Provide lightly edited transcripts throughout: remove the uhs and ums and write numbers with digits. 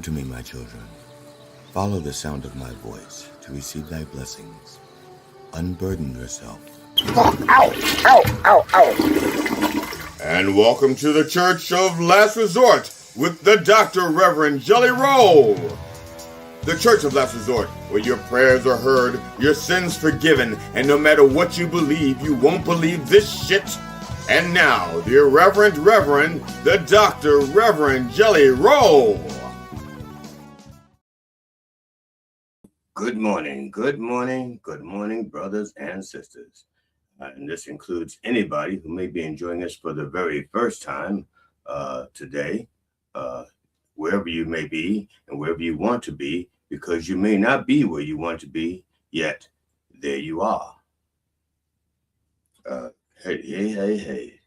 Come to me, my children. Follow the sound of my voice to receive thy blessings. Unburden yourself. Ow, ow, ow, ow. And welcome to the Church of Last Resort with the Dr. Reverend Jelly Roll. The Church of Last Resort, where your prayers are heard, your sins forgiven, and no matter what you believe, you won't believe this shit. And now, the Irreverent Reverend, the Dr. Reverend Jelly Roll. Good morning, brothers and sisters. And this includes anybody who may be enjoying us for the very first time today, wherever you may be and wherever you want to be, because you may not be where you want to be, yet there you are. Hey.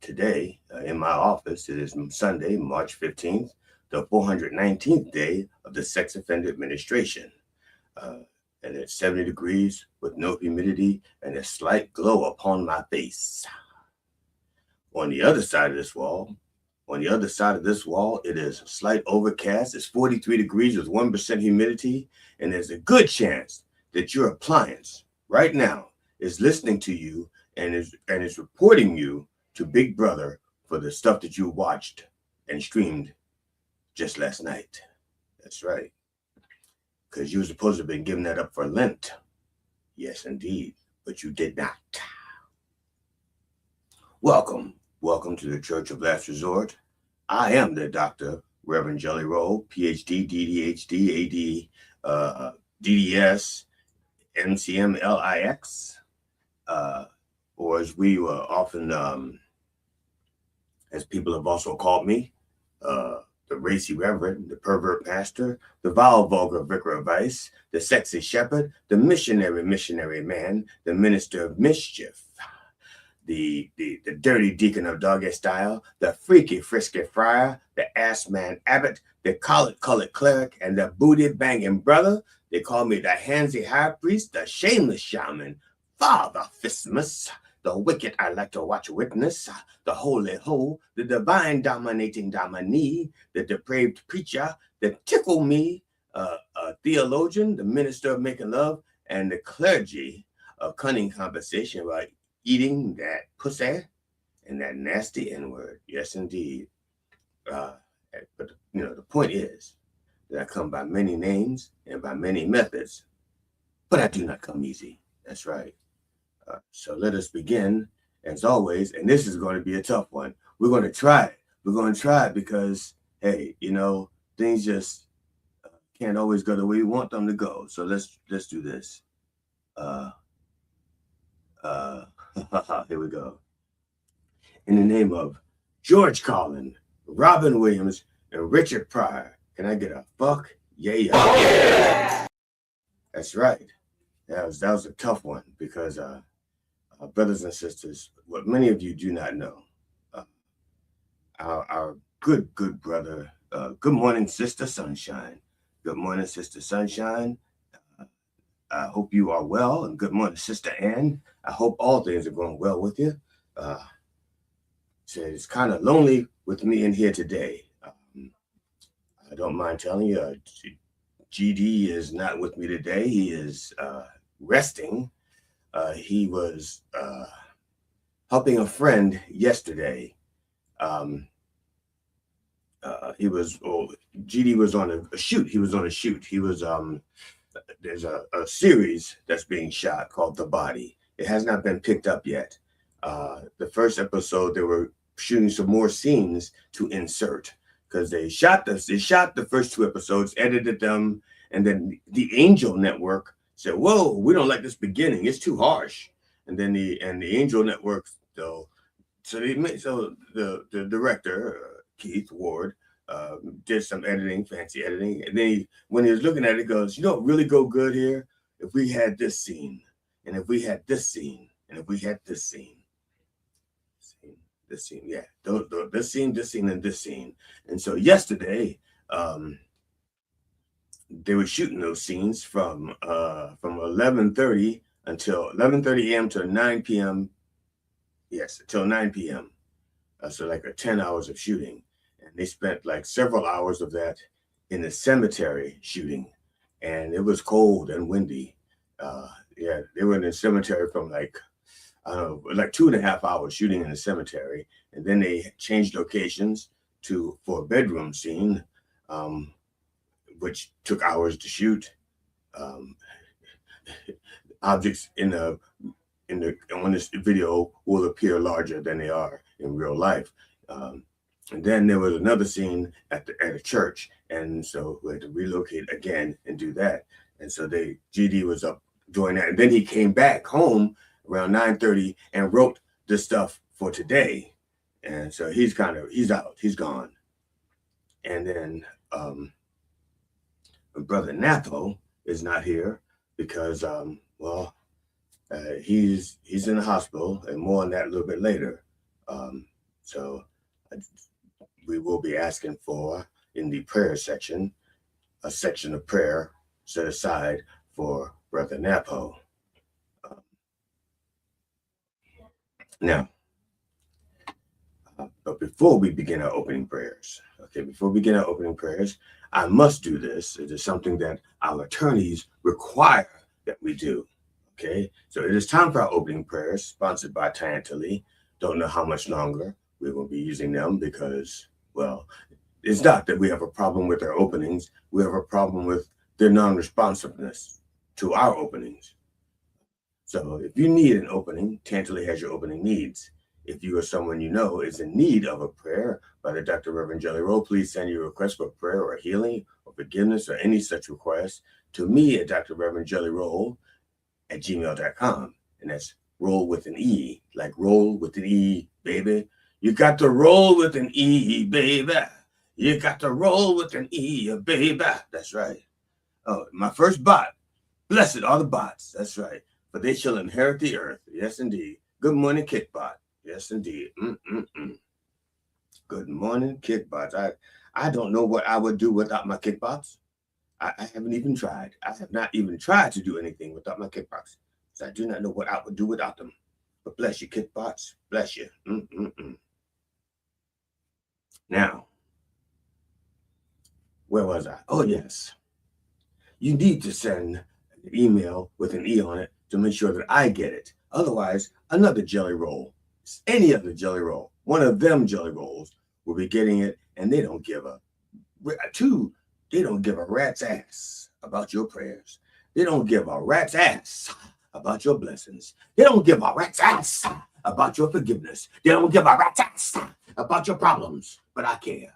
Today, in my office, it is Sunday, March 15th, the 419th day of the Sex Offender Administration. And it's 70 degrees with no humidity and a slight glow upon my face. On the other side of this wall, it is slight overcast. It's 43 degrees with 1% humidity. And there's a good chance that your appliance right now is listening to you and is reporting you to Big Brother for the stuff that you watched and streamed just last night. That's right. Because you were supposed to have been giving that up for Lent. Yes, indeed. But you did not. Welcome to the Church of Last Resort. I am the Dr. Reverend Jelly Roll, PhD, DDHD, AD, DDS, MCMLIX, or as we were often, as people have also called me, the racy reverend, the pervert pastor, the vile vulgar vicar of vice, the sexy shepherd, the missionary man, the minister of mischief, the dirty deacon of doggy style, the freaky frisky friar, the ass man abbot, the colored cleric, and the booty banging brother. They call me the handsy high priest, the shameless shaman, Father Fismus, the wicked I like to watch witness, the holy hoe, the divine dominating dominee, the depraved preacher, the tickle me, theologian, the minister of making love, and the clergy of cunning conversation about eating that pussy and that nasty N-word. Yes, indeed. But the point is that I come by many names and by many methods, but I do not come easy. That's right. So let us begin, as always, and this is going to be a tough one. We're going to try it. We're going to try it because, hey, things just can't always go the way we want them to go. So let's do this. Here we go. In the name of George Carlin, Robin Williams, and Richard Pryor, can I get a fuck? Yeah. That's right. That was a tough one because, brothers and sisters, what many of you do not know, our good brother, good morning, Sister Sunshine. Good morning, Sister Sunshine. I hope you are well, and good morning, Sister Ann. I hope all things are going well with you. So it's kind of lonely with me in here today. I don't mind telling you, GD is not with me today. He is resting. He was helping a friend yesterday. GD was on a shoot. He was on a shoot. He was there's a series that's being shot called The Body. It has not been picked up yet. The first episode, they were shooting some more scenes to insert because they shot the first two episodes, edited them, and then the Angel Network said, "Whoa, we don't like this beginning. It's too harsh." And then the Angel Network, so the director Keith Ward did some editing, fancy editing, and then when he was looking at it, he goes, "You know what really go good here? If we had this scene, and if we had this scene, and if we had this scene, this scene, yeah, this scene, and this scene." And so yesterday, they were shooting those scenes from 11:30 until 11:30 a.m. to 9 p.m. Yes, until 9 p.m. So like 10 hours of shooting. And they spent like several hours of that in a cemetery shooting, and it was cold and windy. Yeah, they were in the cemetery from like, I don't know, like 2.5 hours shooting in the cemetery, and then they changed locations for a bedroom scene, um, which took hours to shoot. Um, Objects on this video will appear larger than they are in real life. And then there was another scene at a church, and so we had to relocate again and do that. And so GD was up doing that, and then he came back home around 9:30 and wrote the stuff for today. And so he's out, he's gone. And then Brother Napo is not here because he's in the hospital, and more on that a little bit later. So we will be asking for, in the prayer section, a section of prayer set aside for Brother Napo. Now, but before we begin our opening prayers, I must do this. It is something that our attorneys require that we do. Okay, so it is time for our opening prayers, sponsored by Tantaley. Don't know how much longer we will be using them because, well, it's not that we have a problem with their openings. We have a problem with their non-responsiveness to our openings. So if you need an opening, Tantaley has your opening needs. If you or someone you know is in need of a prayer by the Dr. Reverend Jelly Roll, please send your request for prayer or healing or forgiveness or any such request to me at Dr. Reverend Jelly Roll at gmail.com. And that's roll with an E, like roll with an E, baby. You got to roll with an E, baby. You got to roll with an E, baby. That's right. Oh, my first bot. Blessed are the bots. That's right. For they shall inherit the earth. Yes, indeed. Good morning, Kickbot. Yes, indeed. Good morning, Kickbots. I don't know what I would do without my Kickbots. I haven't even tried. I have not even tried to do anything without my Kickbots. So I do not know what I would do without them. But bless you, Kickbots. Bless you. Now, where was I? Oh, yes. You need to send an email with an E on it to make sure that I get it. Otherwise, another jelly roll, any other jelly roll, one of them jelly rolls will be getting it, and they don't give a rat's ass about your prayers. They don't give a rat's ass about your blessings. They don't give a rat's ass about your forgiveness. They don't give a rat's ass about your problems. But I care.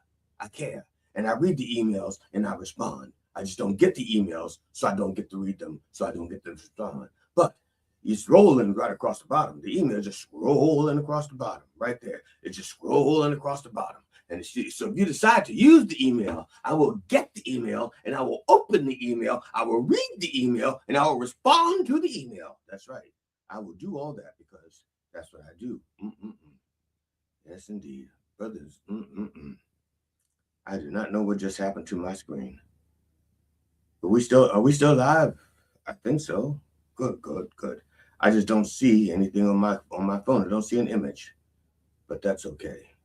And I read the emails and I respond. I just don't get the emails, so I don't get to read them, so I don't get to respond. But it's rolling right across the bottom. The email is just rolling across the bottom, right there. It's just rolling across the bottom. And so if you decide to use the email, I will get the email, and I will open the email. I will read the email, and I will respond to the email. That's right. I will do all that because that's what I do. Yes, indeed. Brothers, I do not know what just happened to my screen. But are we still live? I think so. Good. I just don't see anything on my phone. I don't see an image. But that's okay.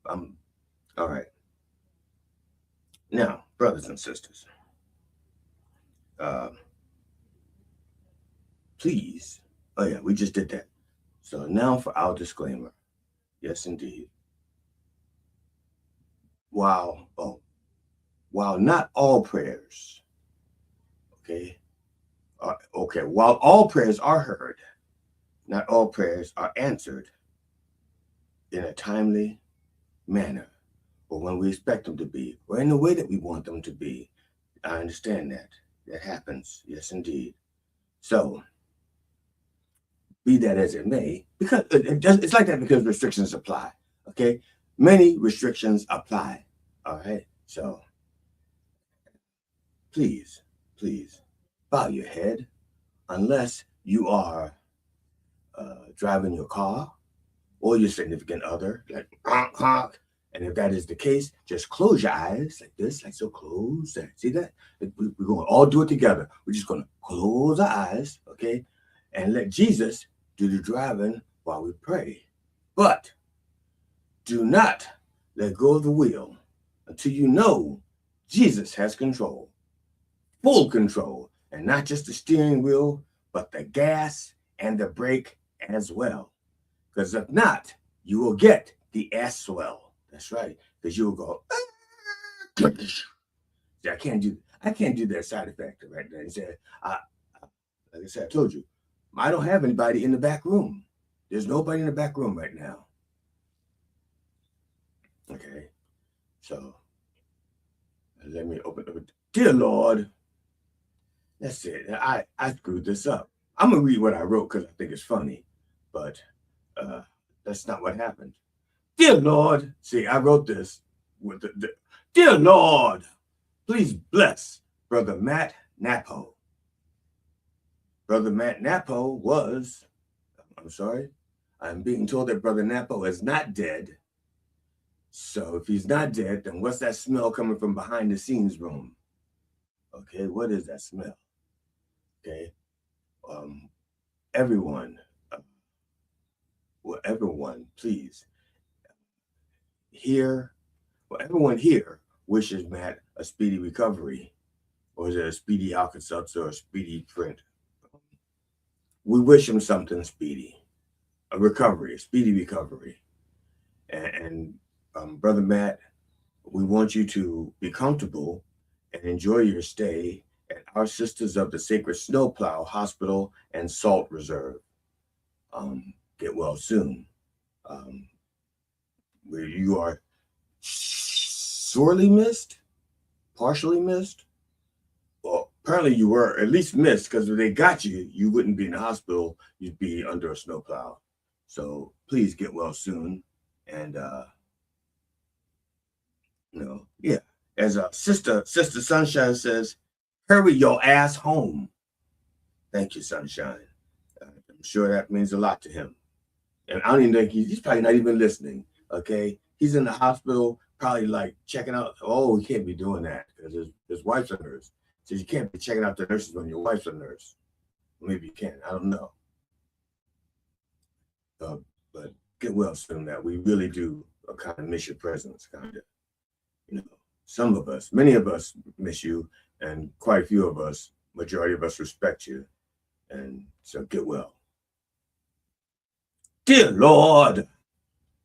All right. Now, brothers and sisters, please. Oh yeah, we just did that. So now for our disclaimer. Yes, indeed. While not all prayers, while all prayers are heard, not all prayers are answered in a timely manner, or when we expect them to be, or in the way that we want them to be. I understand that. That happens. Yes, indeed. So, be that as it may, because it's like that because restrictions apply. Okay? Many restrictions apply. All right? So, please, bow your head unless you are driving your car or your significant other, like honk. And if that is the case, just close your eyes like this, like so. Close that. See that? We're going to all do it together. We're just going to close our eyes, okay? And let Jesus do the driving while we pray. But do not let go of the wheel until you know Jesus has control, full control, and not just the steering wheel, but the gas and the brake as well. Because if not, you will get the ass swell. That's right. Because you will go. I can't do that side effect right there. He said, like I said, I told you, I don't have anybody in the back room. There's nobody in the back room right now. Okay, so let me open up. Dear Lord, that's it. I screwed this up. I'm gonna read what I wrote because I think it's funny, but that's not what happened. Dear Lord, see, I wrote this with the Dear Lord, please bless Brother Matt Napo. Brother Matt Napo was, I'm sorry, I'm being told that Brother Napo is not dead. So if he's not dead, then what's that smell coming from behind the scenes room? Okay, what is that smell? Okay, everyone, please, everyone here wishes Matt a speedy recovery, or is it a speedy Alka-Seltzer or a speedy print? We wish him something speedy, a recovery, a speedy recovery. And Brother Matt, we want you to be comfortable and enjoy your stay at our Sisters of the Sacred Snowplow Hospital and Salt Reserve. Get well soon. Where you are sorely missed, partially missed. Well, apparently you were at least missed, because if they got you, you wouldn't be in the hospital. You'd be under a snowplow. So please get well soon. And yeah. As Sister Sunshine says, hurry your ass home. Thank you, Sunshine. I'm sure that means a lot to him. And I don't even think he's probably not even listening. Okay, he's in the hospital, probably like checking out. Oh, he can't be doing that because his wife's a nurse. So you can't be checking out the nurses when your wife's a nurse. Maybe you can. I don't know. But get well soon. That we really do kind of miss your presence. Kind of, some of us, many of us miss you, and quite a few of us, majority of us, respect you. And so get well. Dear Lord,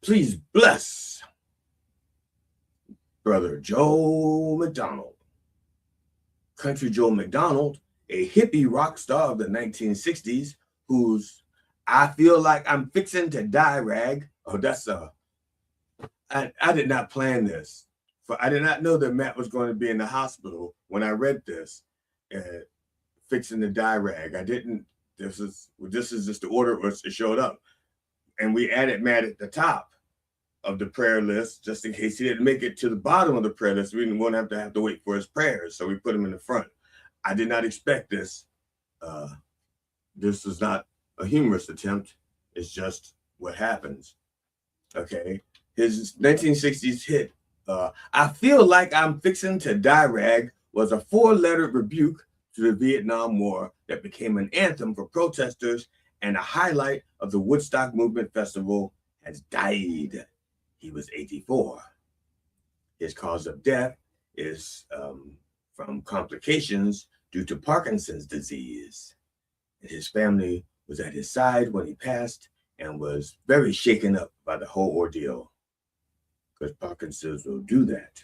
please bless Brother Joe McDonald. Country Joe McDonald, a hippie rock star of the 1960s, whose I feel like I'm fixing to die rag. Oh, that's I did not plan this. I did not know that Matt was going to be in the hospital when I read this. Fixing the die rag. I didn't. This is just the order it showed up. And we added Matt at the top of the prayer list just in case he didn't make it to the bottom of the prayer list. We didn't want to have to wait for his prayers, so we put him in the front. I did not expect this. This is not a humorous attempt. It's just what happens. Okay, his 1960s hit, I Feel Like I'm Fixing to Die Rag, was a 4-letter rebuke to the Vietnam War that became an anthem for protesters and a highlight of the Woodstock Movement Festival. Has died. He was 84. His cause of death is from complications due to Parkinson's disease. His family was at his side when he passed and was very shaken up by the whole ordeal, because Parkinson's will do that.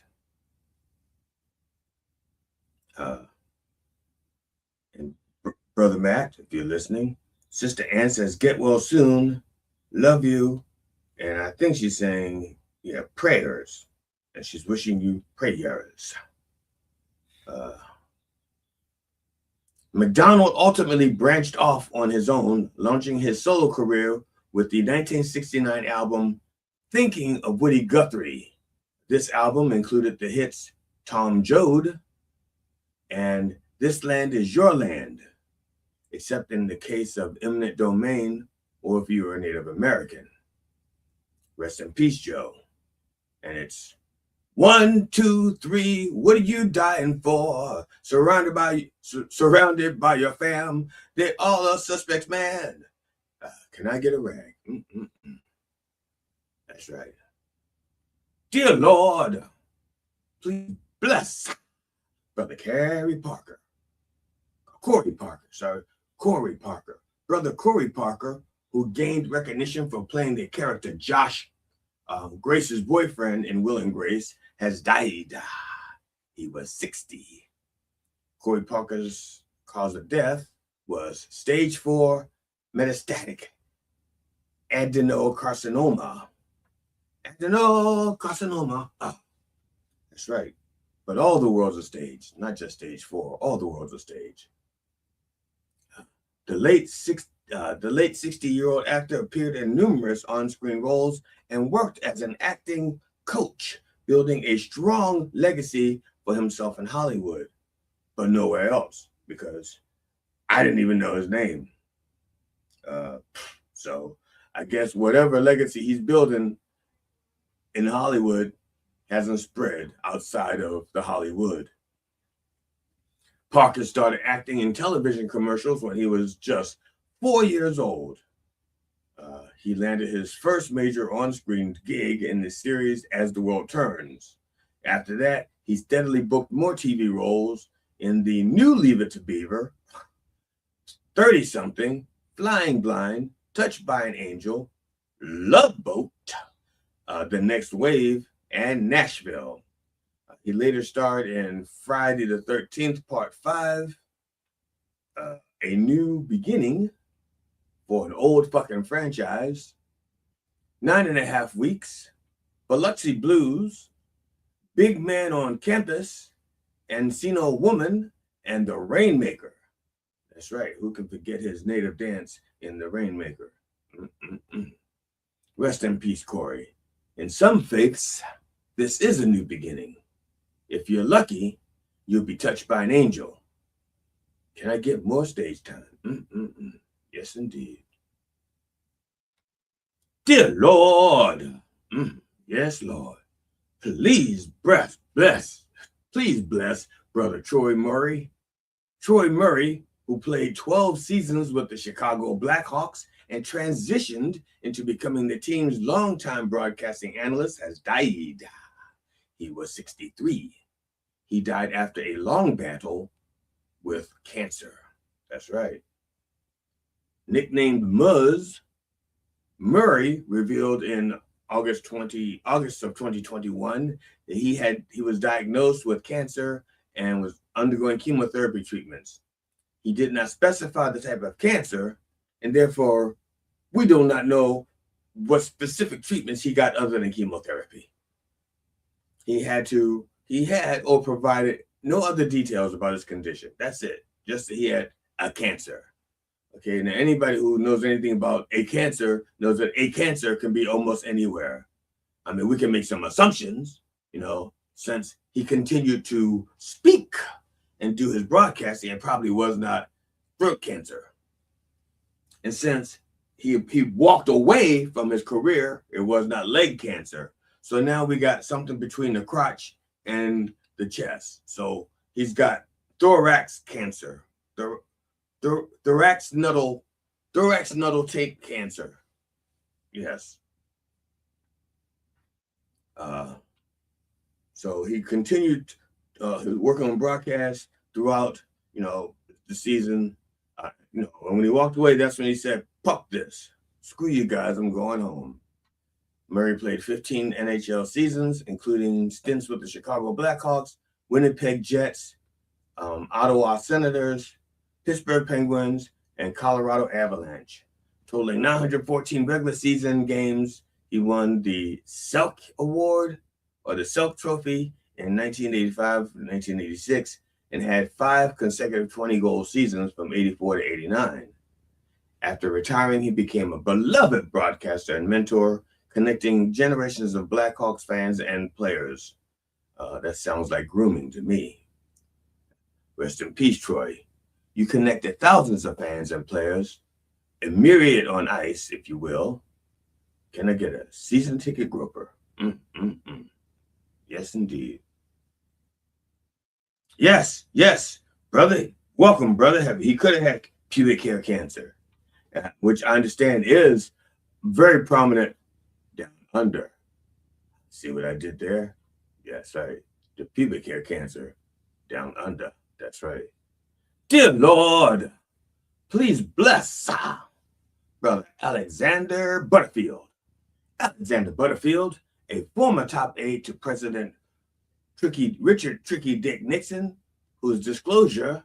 And Brother Matt, if you're listening, Sister Ann says, get well soon, love you. And I think she's saying, prayers. And she's wishing you prayers. McDonald ultimately branched off on his own, launching his solo career with the 1969 album, Thinking of Woody Guthrie. This album included the hits Tom Joad and This Land Is Your Land, except in the case of Eminent Domain, or if you were a Native American. Rest in peace, Joe. And it's 1, 2, 3, what are you dying for? Surrounded by your fam, they all are suspects, man. Can I get a rag? That's right. Dear Lord, please bless Brother Corey Parker. Brother Corey Parker, who gained recognition for playing the character Josh, Grace's boyfriend in Will and Grace, has died. He was 60. Corey Parker's cause of death was stage 4 metastatic adenocarcinoma. That's right. But all the world's a stage, not just stage 4. All the world's a stage. The late 60-year-old actor appeared in numerous on-screen roles and worked as an acting coach, building a strong legacy for himself in Hollywood, but nowhere else, because I didn't even know his name. So I guess whatever legacy he's building in Hollywood hasn't spread outside of the Hollywood. Parker started acting in television commercials when he was just 4 years old. He landed his first major on-screen gig in the series As the World Turns. After that, he steadily booked more TV roles in the new Leave It to Beaver, 30-something, Flying Blind, Touched by an Angel, Love Boat, The Next Wave, and Nashville. He later starred in Friday the 13th, Part 5, A New Beginning, for an old fucking franchise, 9.5 Weeks, Biloxi Blues, Big Man on Campus, Encino Woman, and The Rainmaker. That's right, who can forget his native dance in The Rainmaker? Rest in peace, Corey. In some faiths, this is a new beginning. If you're lucky, you'll be touched by an angel. Can I get more stage time? Yes, indeed. Dear Lord. Yes, Lord. Please bless Brother Troy Murray. Troy Murray, who played 12 seasons with the Chicago Blackhawks and transitioned into becoming the team's longtime broadcasting analyst, has died. He was 63. He died after a long battle with cancer. That's right. Nicknamed Muzz, Murray revealed in August of 2021 that he was diagnosed with cancer and was undergoing chemotherapy treatments. He did not specify the type of cancer, and therefore we do not know what specific treatments he got other than chemotherapy. He had or provided no other details about his condition. That's it. Just that he had a cancer. Okay, now anybody who knows anything about a cancer knows that a cancer can be almost anywhere. I mean, we can make some assumptions, since he continued to speak and do his broadcasting, it probably was not throat cancer. And since he walked away from his career, it was not leg cancer. So now we got something between the crotch and the chest. So he's got thorax cancer, thorax nuddle tape cancer. Yes. So he continued working on broadcast throughout, the season. And when he walked away, that's when he said, "Fuck this. Screw you guys. I'm going home." Murray played 15 NHL seasons, including stints with the Chicago Blackhawks, Winnipeg Jets, Ottawa Senators, Pittsburgh Penguins, and Colorado Avalanche. Totaling 914 regular season games, he won the Selk Award, or the Selk Trophy, in 1985 and 1986, and had 5 consecutive 20-goal seasons from 84 to 89. After retiring, he became a beloved broadcaster and mentor, connecting generations of Blackhawks fans and players. That sounds like grooming to me. Rest in peace, Troy. You connected thousands of fans and players, a myriad on ice, if you will. Can I get a season ticket groper? Yes, indeed. Yes, brother. Welcome, brother. He could have had pubic hair cancer, which I understand is very prominent down under. See what I did there? Yes, right. The pubic hair cancer. down under. That's right. Dear Lord, please bless Brother Alexander Butterfield. Alexander Butterfield, a former top aide to President Richard Tricky Dick Nixon, whose disclosure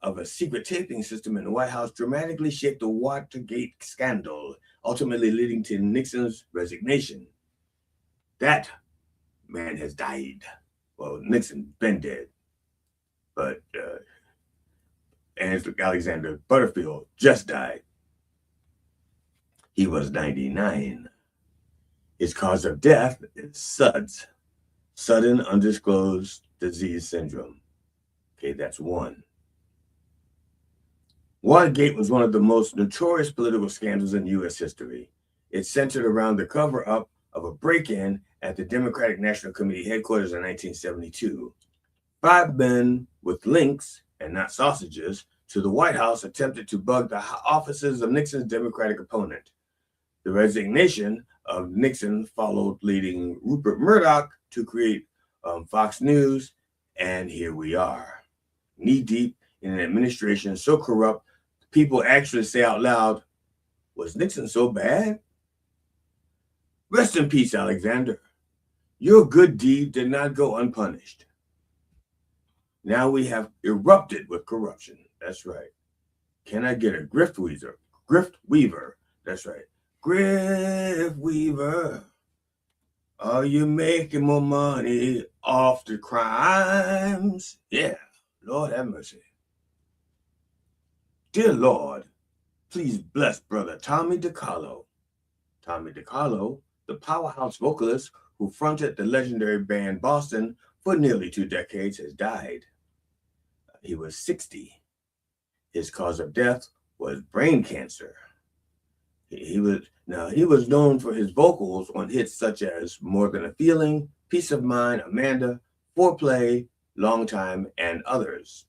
of a secret taping system in the White House dramatically shaped the Watergate scandal, ultimately leading to Nixon's resignation. That man has died. Well, Nixon's been dead, but Alexander Butterfield just died. He was 99. His cause of death is SUDS, sudden undisclosed disease syndrome. Okay, that's one. Watergate was one of the most notorious political scandals in U.S. history. It centered around the cover-up of a break-in at the Democratic National Committee headquarters in 1972. 5 men with links, and not sausages, to the White House attempted to bug the offices of Nixon's Democratic opponent. The resignation of Nixon followed, leading Rupert Murdoch to create Fox News, and here we are, knee-deep in an administration so corrupt, people actually say out loud, was Nixon so bad? Rest in peace, Alexander. Your good deed did not go unpunished. Now we have erupted with corruption. That's right. Can I get a grift weaver? Grift weaver. That's right. Grift weaver. Are you making more money off the crimes? Yeah. Lord have mercy. Dear Lord, please bless Brother Tommy DiCarlo. Tommy DiCarlo, the powerhouse vocalist who fronted the legendary band Boston for nearly 2 decades, has died. He was 60. His cause of death was brain cancer. He was known for his vocals on hits such as More Than a Feeling, Peace of Mind, Amanda, Foreplay, Long Time, and others.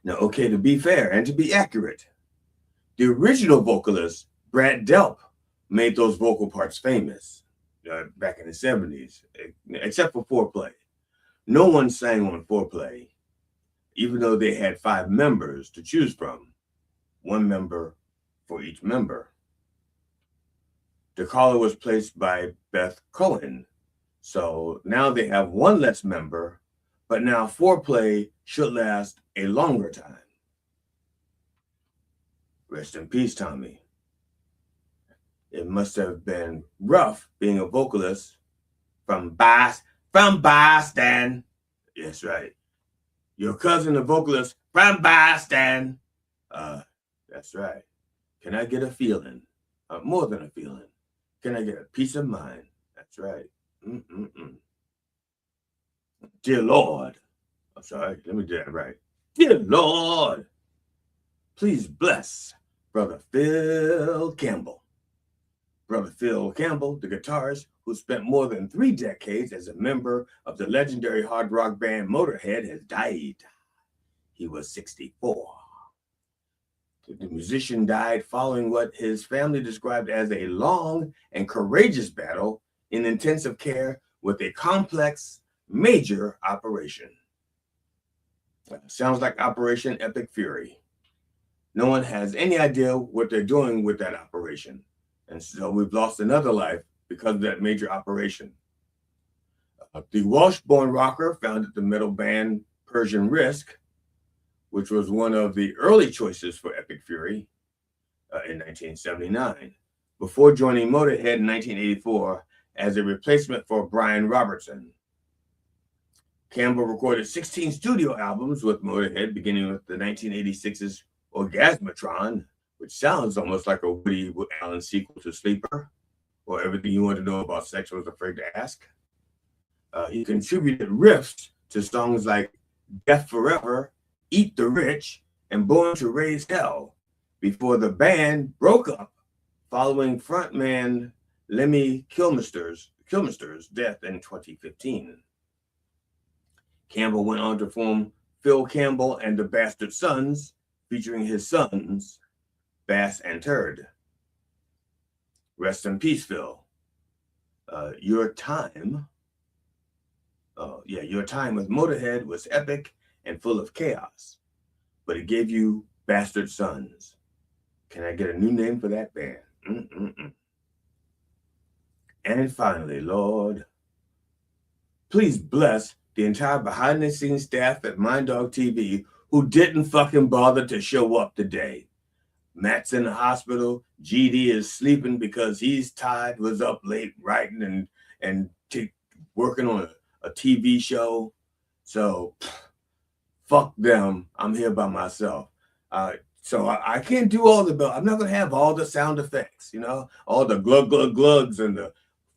Now, okay, to be fair and to be accurate, the original vocalist, Brad Delp, made those vocal parts famous back in the 70s, except for Foreplay. No one sang on Foreplay, even though they had 5 members to choose from, 1 member for each member. DiCarlo was placed by Beth Cohen, so now they have 1 less member, but now Foreplay should last a longer time. Rest in peace, Tommy. It must have been rough being a vocalist from Boston. That's right. Your cousin, the vocalist from Boston. That's right. Can I get a feeling? More than a feeling. Can I get a peace of mind? That's right. Dear Lord. I'm sorry, let me do that right. Dear Lord, please bless Brother Phil Campbell. Brother Phil Campbell, the guitarist who spent more than 3 decades as a member of the legendary hard rock band Motorhead, has died. He was 64. The musician died following what his family described as a long and courageous battle in intensive care with a complex, major operation. Sounds like Operation Epic Fury. No one has any idea what they're doing with that operation. And so we've lost another life because of that major operation. The Welsh-born rocker founded the metal band Persian Risk, which was one of the early choices for Epic Fury in 1979, before joining Motorhead in 1984 as a replacement for Brian Robertson. Campbell recorded 16 studio albums with Motorhead, beginning with the 1986's Orgasmatron, which sounds almost like a Woody Allen sequel to Sleeper, or Everything You Want to Know About Sex Was Afraid to Ask. He contributed riffs to songs like Death Forever, Eat the Rich, and Born to Raise Hell, before the band broke up following frontman Lemmy Kilmister's death in 2015. Campbell went on to form Phil Campbell and the Bastard Sons, featuring his sons, Bass and Turd. Rest in peace, Phil. Your time Yeah, your time with Motorhead was epic and full of chaos, but it gave you Bastard Sons. Can I get a new name for that band? Mm-mm-mm. And finally, Lord, please bless the entire behind the scenes staff at Mind Dog TV who didn't fucking bother to show up today. Matt's in the hospital. GD is sleeping because he's tired, was up late writing and working on a TV show. So fuck them. I'm here by myself. So I can't do all the, I'm not going to have all the sound effects, all the glug, glug, glugs and the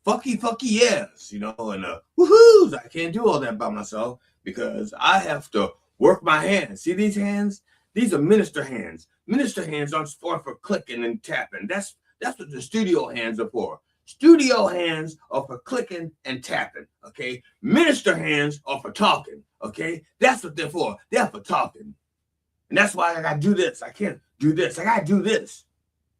fucky, yes, and the woohoos. I can't do all that by myself because I have to work my hands. See these hands? These are minister hands. Minister hands aren't for clicking and tapping. That's what the studio hands are for. Studio hands are for clicking and tapping, okay? Minister hands are for talking, okay? That's what they're for. They're for talking. And that's why I got to do this. I can't do this. I got to do this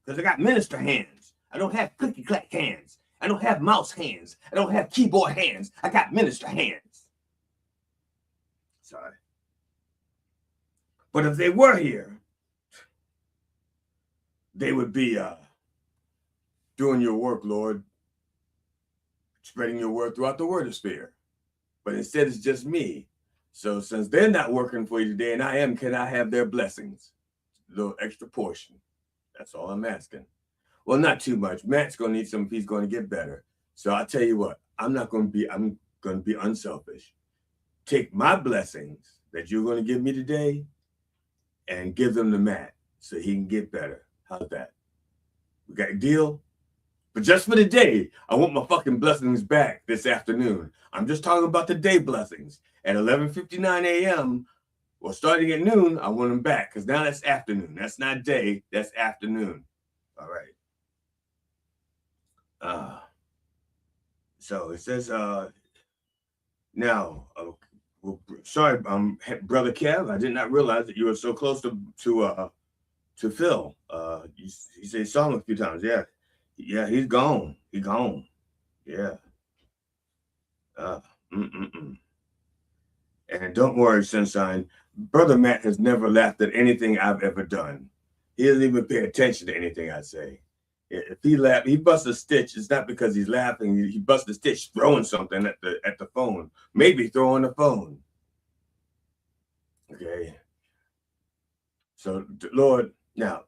because I got minister hands. I don't have clicky-clack hands. I don't have mouse hands. I don't have keyboard hands. I got minister hands. Sorry. But if they were here, they would be doing your work, Lord, spreading your word throughout the wordosphere. But instead, it's just me. So since they're not working for you today and I am, can I have their blessings? A little extra portion. That's all I'm asking. Well, not too much. Matt's going to need some if he's going to get better. So I'll tell you what, I'm going to be unselfish. Take my blessings that you're going to give me today and give them to Matt so he can get better. How's that? We got a deal? But just for the day, I want my fucking blessings back this afternoon. I'm just talking about the day blessings. At 11:59 a.m., or starting at noon, I want them back because now that's afternoon. That's not day, that's afternoon. All right. So it says, now, sorry, Brother Kev, I did not realize that you were so close to Phil. You say saw him a few times. Yeah, he's gone. He's gone. Yeah. And don't worry, Sunshine. Brother Matt has never laughed at anything I've ever done. He doesn't even pay attention to anything I say. If he laughs, he busts a stitch. It's not because he's laughing. He busts a stitch throwing something at the phone. Maybe throwing the phone. Okay. So, Lord, now,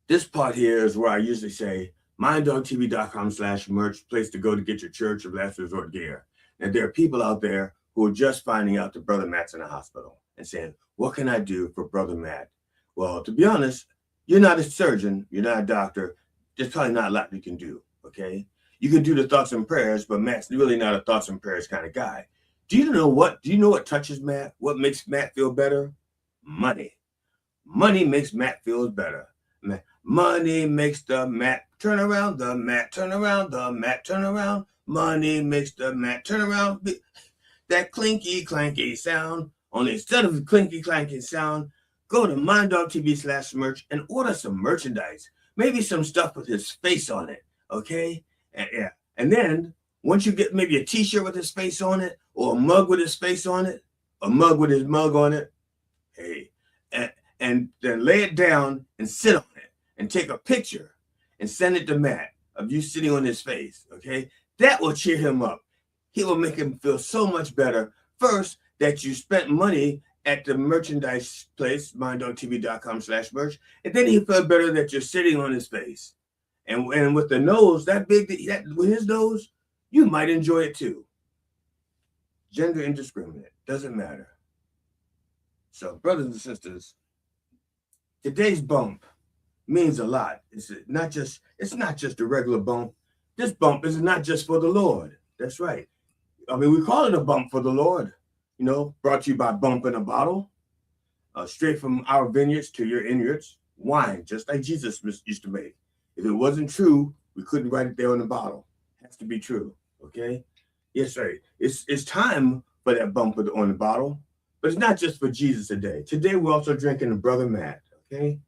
this part here is where I usually say, minddogtv.com/merch, place to go to get your Church of Last Resort gear. And there are people out there who are just finding out that Brother Matt's in the hospital and saying, what can I do for Brother Matt? Well, to be honest, you're not a surgeon. You're not a doctor. There's probably not a lot you can do, okay? You can do the thoughts and prayers, but Matt's really not a thoughts and prayers kind of guy. Do you know what touches Matt? What makes Matt feel better? Money. Money makes Matt feel better. Money makes the Matt turn around, the Matt turn around, the Matt turn around. Money makes the Matt turn around. That clinky clanky sound. Only instead of clinky clanky sound, go to minddogtv/merch and order some merchandise. Maybe some stuff with his face on it, okay? And then once you get maybe a t-shirt with his face on it, or a mug with his face on it, a mug with his mug on it, hey, and then lay it down and sit on it and take a picture and send it to Matt of you sitting on his face, okay? That will cheer him up. He will make him feel so much better. First, that you spent money at the merchandise place, minddogtv.com/merch, and then he felt better that you're sitting on his face. And with the nose that big, with his nose, you might enjoy it too. Gender indiscriminate, doesn't matter. So, brothers and sisters, today's bump means a lot. It's not just a regular bump. This bump is not just for the Lord. That's right. I mean, we call it a bump for the Lord. Brought to you by Bump in a Bottle, straight from our vineyards to your innards. Wine, just like Jesus used to make. If it wasn't true, we couldn't write it there on the bottle. It has to be true, okay? Yes, right. It's time for that bump on the bottle, but it's not just for Jesus today. Today, we're also drinking a Brother Matt, okay?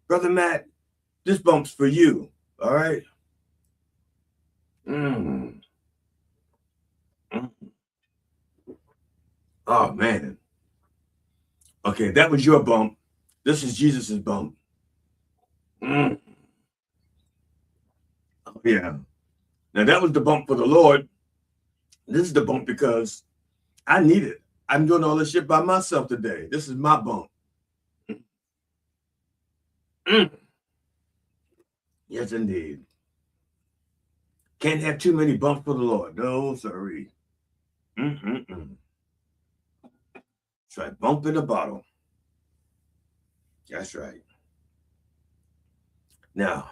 Brother Matt, this bump's for you, all right? Oh, man. Okay, that was your bump. This is Jesus's bump. Oh, yeah. Now, that was the bump for the Lord. This is the bump because I need it. I'm doing all this shit by myself today. This is my bump. Yes, indeed. Can't have too many bumps for the Lord. No, sorry. That's right. Bump in the bottle. That's right. Now,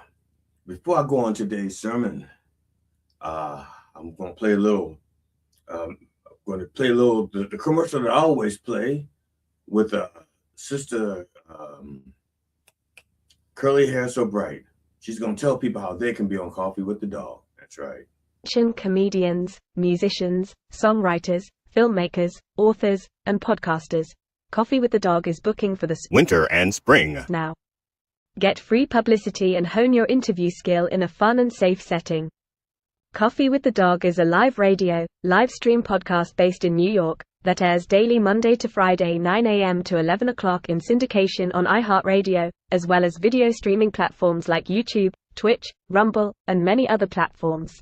before I go on today's sermon, I'm going to play a little. The commercial that I always play with Sister Curly Hair So Bright. She's going to tell people how they can be on Coffee with the Dog. That's right. Comedians, musicians, songwriters, filmmakers, authors, and podcasters. Coffee with the Dog is booking for the winter and spring now. Get free publicity and hone your interview skill in a fun and safe setting. Coffee with the Dog is a live radio, live stream podcast based in New York that airs daily Monday to Friday 9 a.m. to 11 o'clock in syndication on iHeartRadio, as well as video streaming platforms like YouTube, Twitch, Rumble, and many other platforms.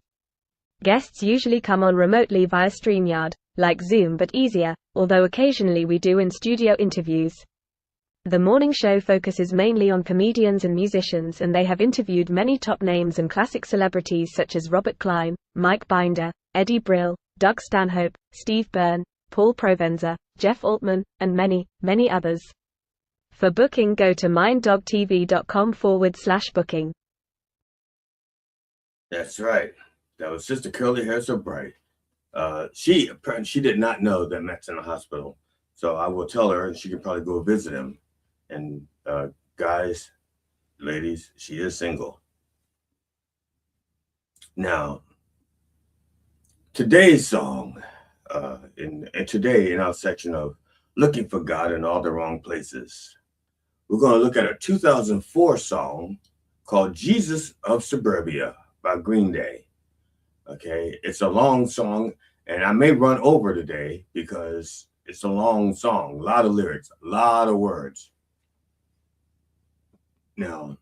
Guests usually come on remotely via StreamYard, like Zoom but easier, although occasionally we do in-studio interviews. The morning show focuses mainly on comedians and musicians, and they have interviewed many top names and classic celebrities such as Robert Klein, Mike Binder, Eddie Brill, Doug Stanhope, Steve Byrne, Paul Provenza, Jeff Altman, and many, many others. For booking, go to minddogtv.com/booking. That's right. That was Sister Curly Hair So Bright. She did not know that Matt's in the hospital, so I will tell her, and she can probably go visit him. And guys, ladies, she is single. Now, today's song, today in our section of Looking for God in All the Wrong Places, we're going to look at a 2004 song called Jesus of Suburbia by Green Day. Okay, it's a long song, and I may run over today because it's a long song, a lot of lyrics, a lot of words. Now,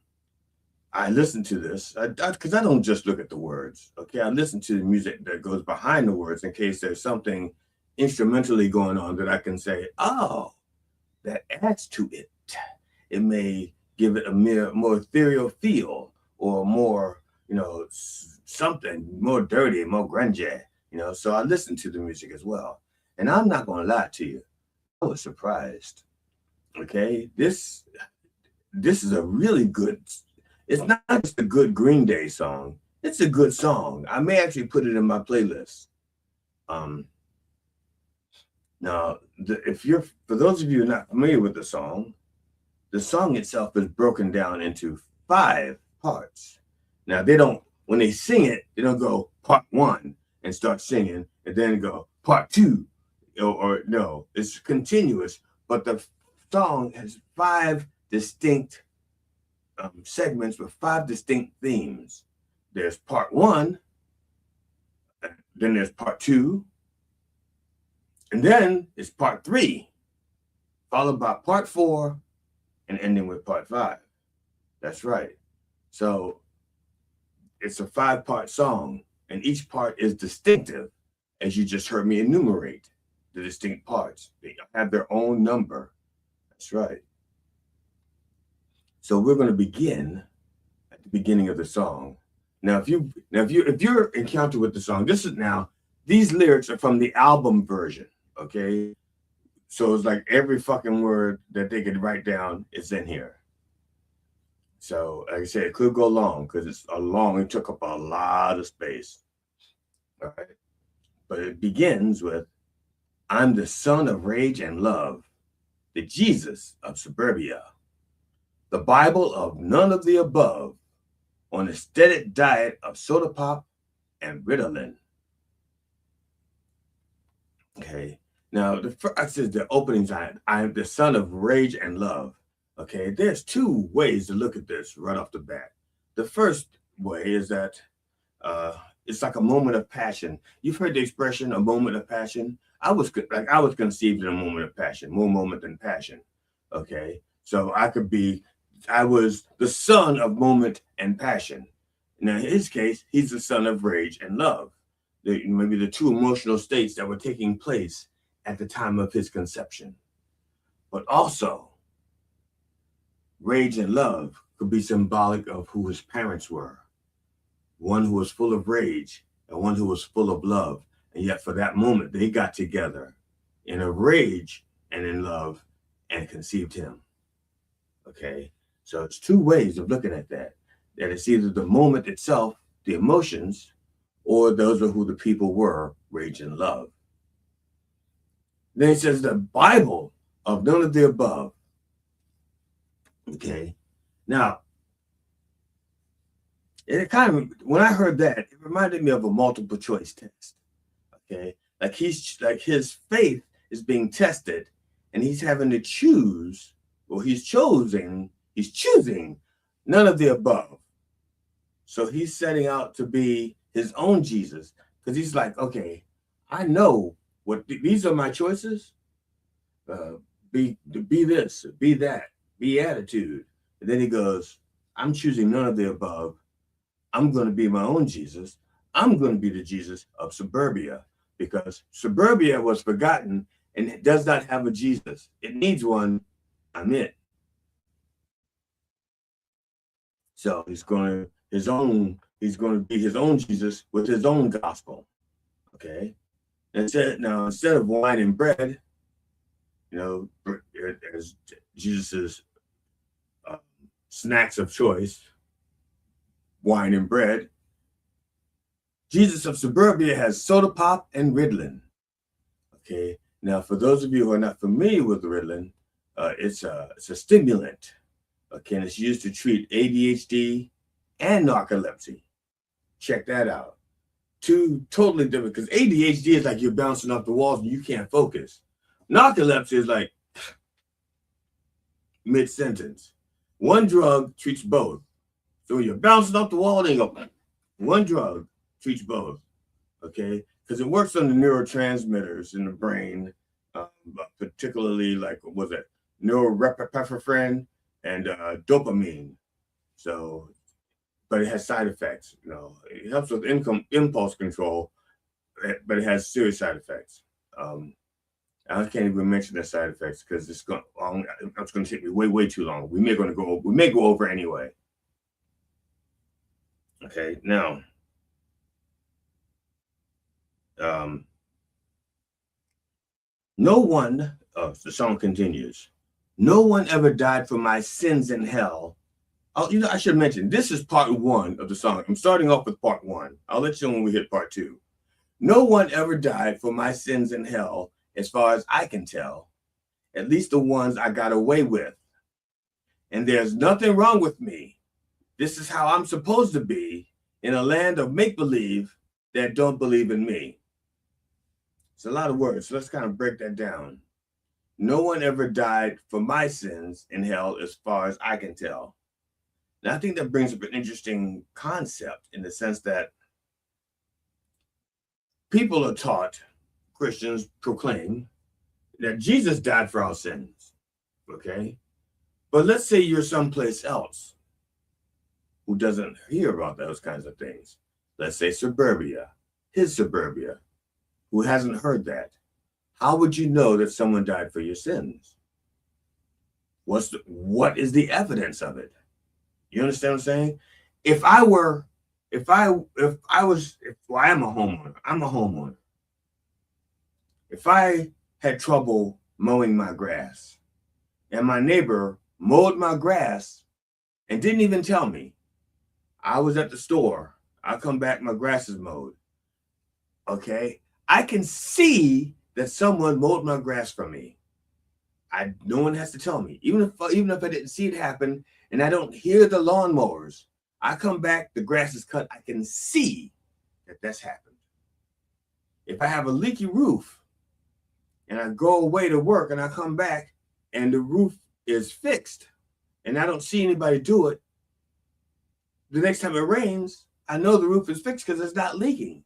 I listen to this because I don't just look at the words. Okay, I listen to the music that goes behind the words in case there's something instrumentally going on that I can say, oh, that adds to it. It may give it a more ethereal feel, or more, something more dirty, more grungy, So I listen to the music as well. And I'm not going to lie to you, I was surprised. Okay, this is a really good, it's not just a good Green Day song, it's a good song. I may actually put it in my playlist. Now, for those of you not familiar with the song itself is broken down into 5 parts. Now, when they sing it, they don't go part 1 and start singing and then go part 2, or no, it's continuous, but the song has 5 distinct segments with 5 distinct themes. There's part 1, then there's part 2, and then it's part 3, followed by part 4, and ending with part 5. That's right. So it's a 5-part song, and each part is distinctive, as you just heard me enumerate the distinct parts. They have their own number. That's right. So we're going to begin at the beginning of the song. Now, if you're encountered with the song, these lyrics are from the album version, okay? So it's like every fucking word that they could write down is in here. So, like I said, it could go long because it took up a lot of space. All right. But it begins with, I'm the son of rage and love, the Jesus of Suburbia, the Bible of none of the above, on a steady diet of soda pop and Ritalin. Okay. Now, the opening line, I am the son of rage and love. Okay. There's 2 ways to look at this right off the bat. The first way is that it's like a moment of passion. You've heard the expression, a moment of passion. I was conceived in a moment of passion, more moment than passion. Okay, so I was the son of moment and passion. Now, in his case, he's the son of rage and love. Maybe the two emotional states that were taking place at the time of his conception. But also, rage and love could be symbolic of who his parents were. One who was full of rage and one who was full of love. And yet for that moment, they got together in a rage and in love and conceived him. Okay, so it's two ways of looking at that. That it's either the moment itself, the emotions, or those are who the people were, rage and love. Then it says the Bible of none of the above. Okay, now, it kind of, when I heard that, it reminded me of a multiple choice test. Okay, like his faith is being tested and he's having to choose, or he's choosing none of the above. So he's setting out to be his own Jesus, because he's like, okay, I know what these are my choices. Be this, be that, be attitude. And then he goes, I'm choosing none of the above. I'm going to be my own Jesus. I'm going to be the Jesus of Suburbia, because Suburbia was forgotten and it does not have a Jesus. It needs one. I'm it. So he's going to be his own Jesus with his own gospel. Okay. Instead of wine and bread, as Jesus's snacks of choice, wine and bread, Jesus of Suburbia has soda pop and Ritalin. Okay. Now, for those of you who are not familiar with Ritalin, it's a stimulant. Okay, and it's used to treat ADHD and narcolepsy. Check that out. Two totally different, because ADHD is like you're bouncing off the walls and you can't focus. Narcolepsy is like mid-sentence. One drug treats both. So you're bouncing off the wall and you go, one drug treats both. Okay, because it works on the neurotransmitters in the brain, particularly like, what was it, norepinephrine and dopamine. So, but it has side effects. It helps with impulse control, but it has serious side effects. I can't even mention the side effects because it's going to take me way too long. We may go over anyway. Okay, now, no one. Oh, the song continues. No one ever died for my sins in hell. I should mention, this is part one of the song. I'm starting off with part one. I'll let you know when we hit part two. No one ever died for my sins in hell, as far as I can tell. At least the ones I got away with. And there's nothing wrong with me. This is how I'm supposed to be in a land of make-believe that don't believe in me. It's a lot of words, so let's kind of break that down. No one ever died for my sins in hell, as far as I can tell. Now, I think that brings up an interesting concept in the sense that people are taught, Christians proclaim, that Jesus died for our sins, okay? But let's say you're someplace else who doesn't hear about those kinds of things. Let's say Suburbia, his Suburbia, who hasn't heard that. How would you know that someone died for your sins? What is the evidence of it? You understand what I'm saying? I am a homeowner. If I had trouble mowing my grass and my neighbor mowed my grass and didn't even tell me, I was at the store, I come back, my grass is mowed. Okay, I can see that someone mowed my grass for me. No one has to tell me. Even if I didn't see it happen and I don't hear the lawnmowers, I come back, the grass is cut, I can see that that's happened. If I have a leaky roof and I go away to work and I come back and the roof is fixed and I don't see anybody do it, the next time it rains, I know the roof is fixed because it's not leaking.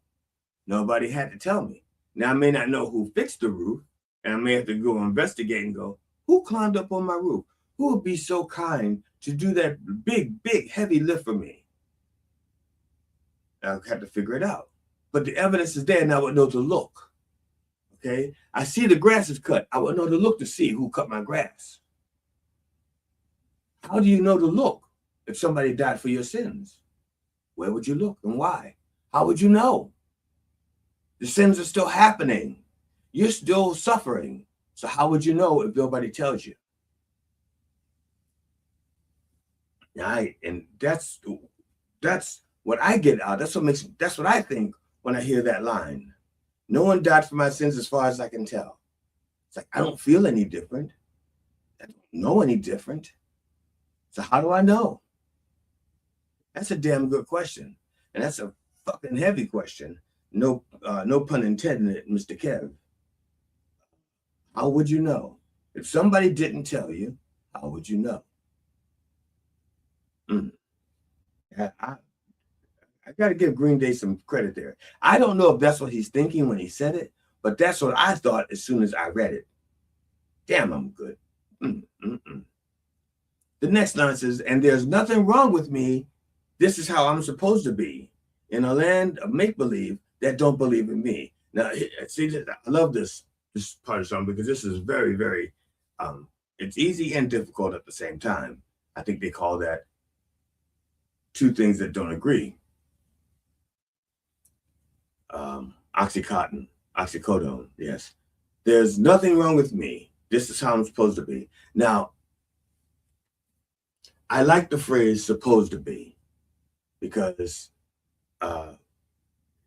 Nobody had to tell me. Now, I may not know who fixed the roof, and I may have to go investigate and go, who climbed up on my roof? Who would be so kind to do that big, heavy lift for me? I'll have to figure it out. But the evidence is there, and I would know to look. Okay? I see the grass is cut. I would know to look to see who cut my grass. How do you know to look if somebody died for your sins? Where would you look and why? How would you know? The sins are still happening. You're still suffering. So how would you know if nobody tells you? And that's what I get out. That's what I think when I hear that line. No one died for my sins as far as I can tell. It's like, I don't feel any different. I don't know any different. So how do I know? That's a damn good question. And that's a fucking heavy question. No pun intended, Mr. Kev. How would you know? If somebody didn't tell you, how would you know? I got to give Green Day some credit there. I don't know if that's what he's thinking when he said it, but that's what I thought as soon as I read it. Damn, I'm good. The next line says, and there's nothing wrong with me. This is how I'm supposed to be in a land of make-believe that don't believe in me. Now, see, I love this part of the song because this is very, very, it's easy and difficult at the same time. I think they call that two things that don't agree. Oxycodone, yes. There's nothing wrong with me. This is how I'm supposed to be. Now, I like the phrase supposed to be because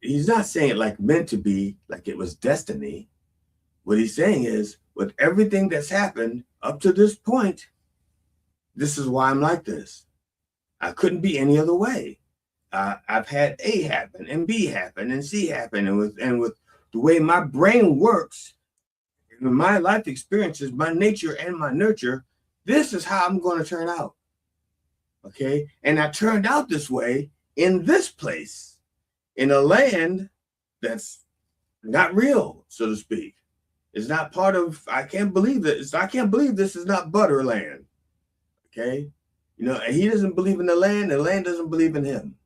he's not saying it like meant to be, like it was destiny. What he's saying is, with everything that's happened up to this point, this is why I'm like this. I couldn't be any other way. I've had A happen and B happen and C happen, and with the way my brain works, and my life experiences, my nature and my nurture, this is how I'm going to turn out. Okay, and I turned out this way in this place, in a land that's not real, so to speak. It's not part of. I can't believe this. I can't believe this is not Butterland. Okay, you know, and he doesn't believe in the land doesn't believe in him.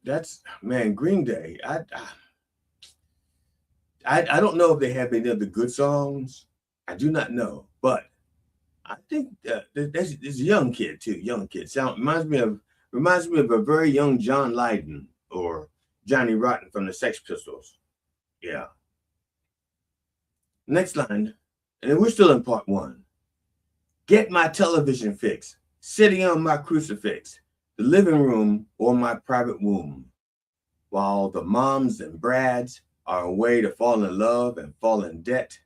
That's, man, Green Day. I don't know if they have any other good songs. I do not know, but I think there's a young kid too. Young kid reminds me of a very young John Lydon or Johnny Rotten from the Sex Pistols. Yeah. Next line, and we're still in part one. Get my television fix, sitting on my crucifix, the living room or my private womb, while the moms and brads are away to fall in love and fall in debt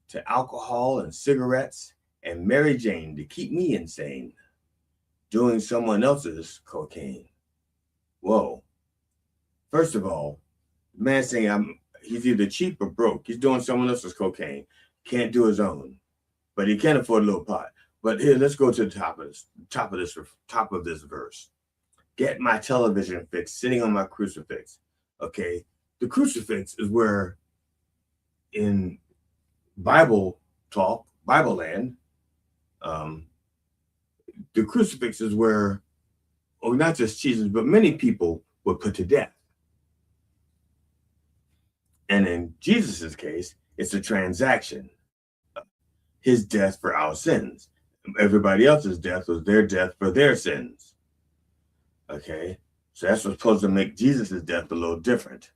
to alcohol and cigarettes and Mary Jane to keep me insane, doing someone else's cocaine. Whoa. First of all, the man saying he's either cheap or broke. He's doing someone else's cocaine. Can't do his own, but he can't afford a little pot. But here, let's go to the top of this verse. Get my television fix, sitting on my crucifix. Okay, the crucifix is where, in Bible talk, Bible land, the crucifix is where, not just Jesus, but many people were put to death. And in Jesus's case, it's a transaction. His death for our sins. Everybody else's death was their death for their sins. Okay, so that's what's supposed to make Jesus's death a little different.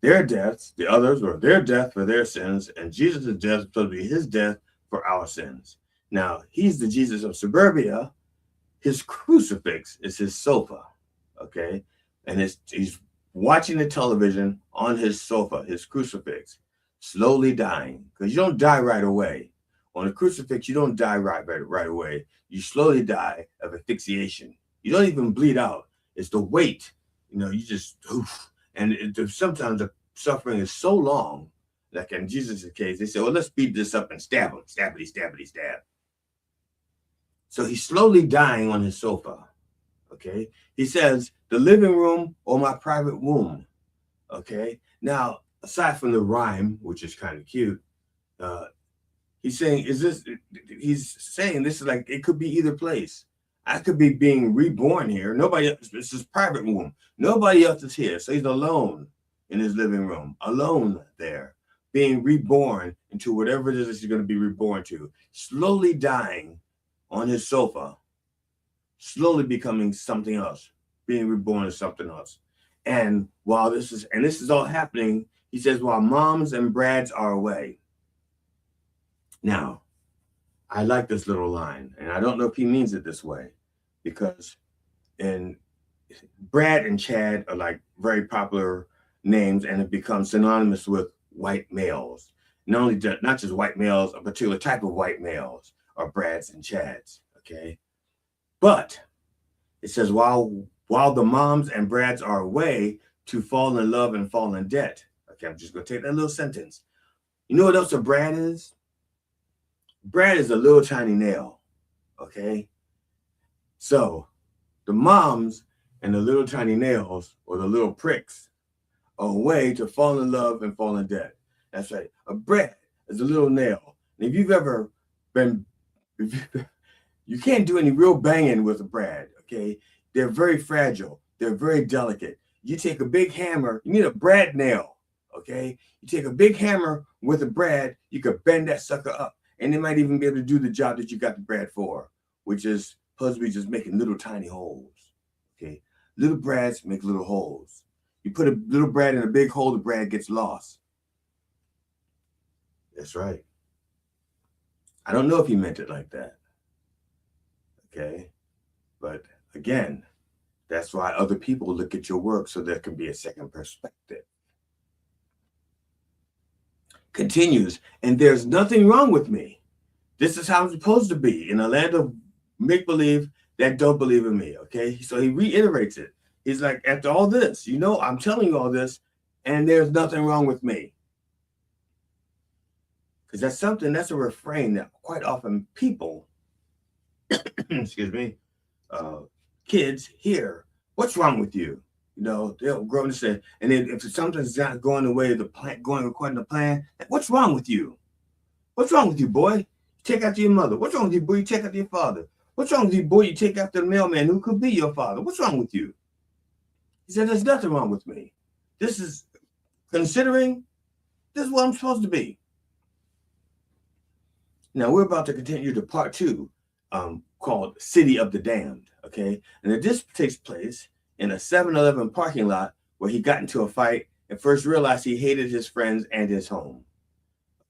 Their deaths, the others, were their death for their sins, and Jesus's death is supposed to be his death for our sins. Now, he's the Jesus of Suburbia. His crucifix is his sofa, okay? And he's watching the television on his sofa, his crucifix, slowly dying, because you don't die right away. On a crucifix, you don't die right away. You slowly die of asphyxiation. You don't even bleed out. It's the weight. You know, you just, oof. And sometimes the suffering is so long, like in Jesus' case, they say, well, let's speed this up and stab him. Stabbity, stabbity, stab. So he's slowly dying on his sofa. Okay. He says, the living room or my private womb. Okay. Now, aside from the rhyme, which is kind of cute, he's saying this is like, it could be either place. I could be being reborn here. Nobody else, this is private womb. Nobody else is here. So he's alone in his living room, alone there, being reborn into whatever it is he's going to be reborn to, slowly dying on his sofa, slowly becoming something else, being reborn as something else. And while this is all happening, he says, while moms and brads are away. Now, I like this little line, and I don't know if he means it this way, because Brad and Chad are like very popular names and have become synonymous with white males. Not just white males, a particular type of white males are Brads and Chads, okay? But it says, while the moms and Brads are away to fall in love and fall in debt. Okay, I'm just going to take that little sentence. You know what else a Brad is? Brad is a little tiny nail, okay? So the moms and the little tiny nails, or the little pricks, are a way to fall in love and fall in debt. That's right. A Brad is a little nail. And if you've ever been, you can't do any real banging with a Brad, okay? They're very fragile. They're very delicate. You take a big hammer, you need a Brad nail, okay? You take a big hammer with a Brad, you could bend that sucker up. And they might even be able to do the job that you got the Brad for, which is supposed to be just making little tiny holes, okay? Little Brads make little holes. You put a little Brad in a big hole, the Brad gets lost. That's right. I don't know if he meant it like that, okay? But again, that's why other people look at your work, so there can be a second perspective. Continues, and there's nothing wrong with me. This is how I'm supposed to be in a land of make-believe that don't believe in me, okay? So he reiterates it. He's like, after all this, I'm telling you all this, and there's nothing wrong with me. Because that's a refrain that quite often people, excuse me, kids hear, what's wrong with you? They'll grow and say, and then if something's not going the way the plan, going according to plan, what's wrong with you? What's wrong with you, boy? You take after your mother. What's wrong with you, boy? You take after your father. What's wrong with you, boy? You take after the mailman who could be your father. What's wrong with you? He said, there's nothing wrong with me. This is what I'm supposed to be. Now we're about to continue to part 2, called City of the Damned, okay? And this takes place in a 7-Eleven parking lot where he got into a fight and first realized he hated his friends and his home.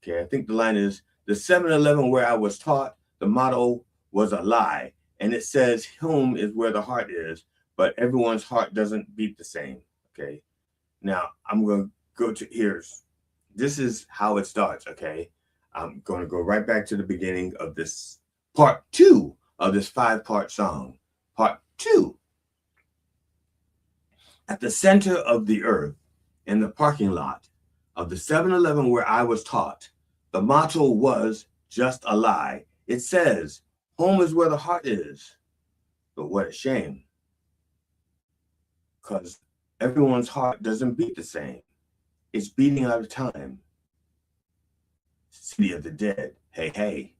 Okay, I think the line is, the 7-Eleven where I was taught, the motto was a lie. And it says home is where the heart is, but everyone's heart doesn't beat the same, okay? Now, I'm going to go to this is how it starts, okay? I'm going to go right back to the beginning of this part 2 of this 5-part song. Part 2. At the center of the earth, in the parking lot of the 7-Eleven where I was taught, the motto was just a lie. It says, home is where the heart is. But what a shame. Because everyone's heart doesn't beat the same. It's beating out of time. City of the dead. Hey, hey.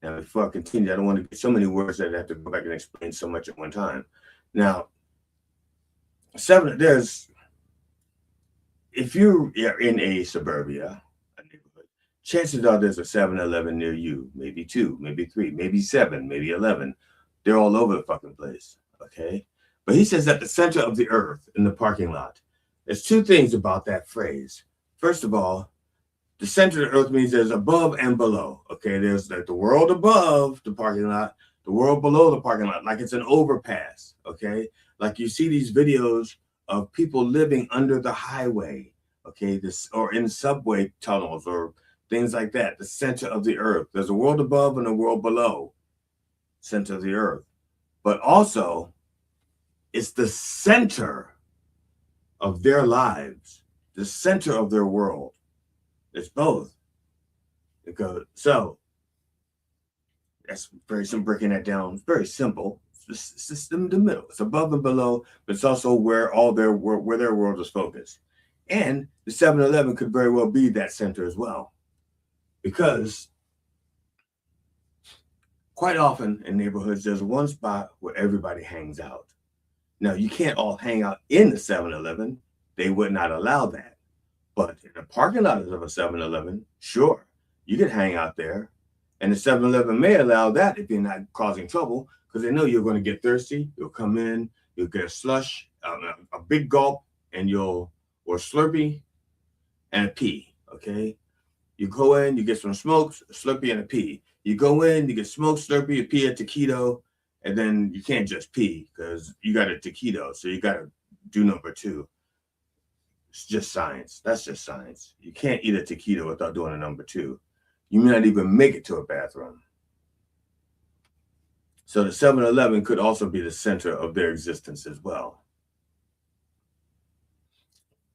Now, before I continue, I don't want to get so many words that I have to go back and explain so much at one time. Now, if you're in a suburbia, a neighborhood, chances are there's a 7-Eleven near you, maybe 2, maybe 3, maybe 7, maybe 11. They're all over the fucking place, okay? But he says at the center of the earth in the parking lot. There's 2 things about that phrase. First of all, the center of the earth means there's above and below, okay? There's like the world above the parking lot, the world below the parking lot, like it's an overpass, okay? Like you see these videos of people living under the highway, okay, or in subway tunnels or things like that, the center of the earth. There's a world above and a world below, center of the earth. But also, it's the center of their lives, the center of their world. It's both. So that's very simple, breaking that down. It's very simple. system in the middle. It's above and below, but it's also where their world is focused. And the 7-Eleven could very well be that center as well, because quite often in neighborhoods, there's one spot where everybody hangs out. Now, you can't all hang out in the 7-Eleven. They would not allow that. But in the parking lot of a 7-Eleven, sure, you can hang out there. And the 7-Eleven may allow that if you're not causing trouble, because they know you're going to get thirsty. You'll come in, you'll get a slush, a big gulp, or Slurpee and a pee, okay? You go in, you get some smokes, a Slurpee and a pee. You go in, you get smoked, Slurpee, a pee, a taquito, and then you can't just pee because you got a taquito, so you got to do number 2. It's just science. That's just science. You can't eat a taquito without doing a number 2. You may not even make it to a bathroom. So the 7-Eleven could also be the center of their existence as well.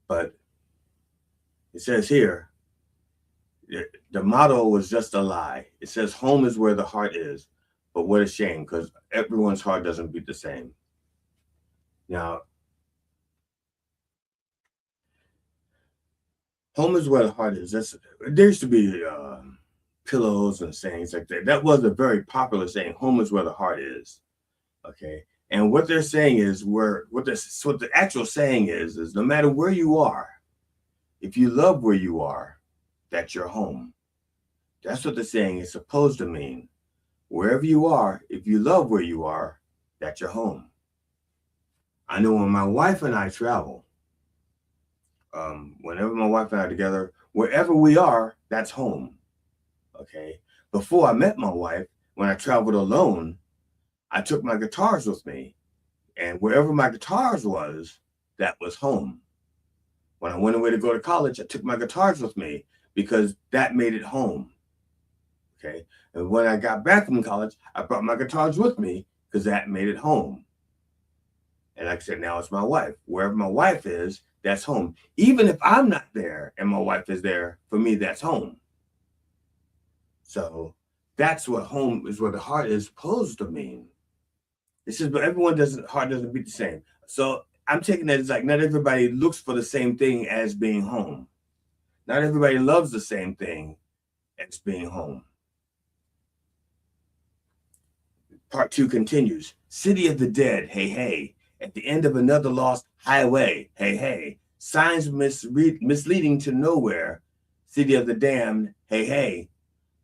But it says here, the motto was just a lie. It says home is where the heart is. But what a shame, because everyone's heart doesn't beat the same. Now, home is where the heart is. There used to be pillows and sayings like that. That was a very popular saying. Home is where the heart is. Okay. And what they're saying is what the actual saying is no matter where you are, if you love where you are, that's your home. That's what the saying is supposed to mean. Wherever you are, if you love where you are, that's your home. I know when my wife and I travel, whenever my wife and I are together, wherever we are, that's home. Okay. Before I met my wife, when I traveled alone, I took my guitars with me, and wherever my guitars was, that was home. When I went away to go to college, I took my guitars with me because that made it home. Okay. And when I got back from college, I brought my guitars with me because that made it home. And like I said, now it's my wife. Wherever my wife is, that's home. Even if I'm not there and my wife is there, for me, that's home. So that's what home is, where the heart is supposed to mean. It's just, but heart doesn't beat the same. So I'm taking that as like, not everybody looks for the same thing as being home. Not everybody loves the same thing as being home. Part 2 continues. City of the dead, hey, hey. At the end of another lost highway, hey, hey. Signs misleading to nowhere. City of the damned, hey, hey.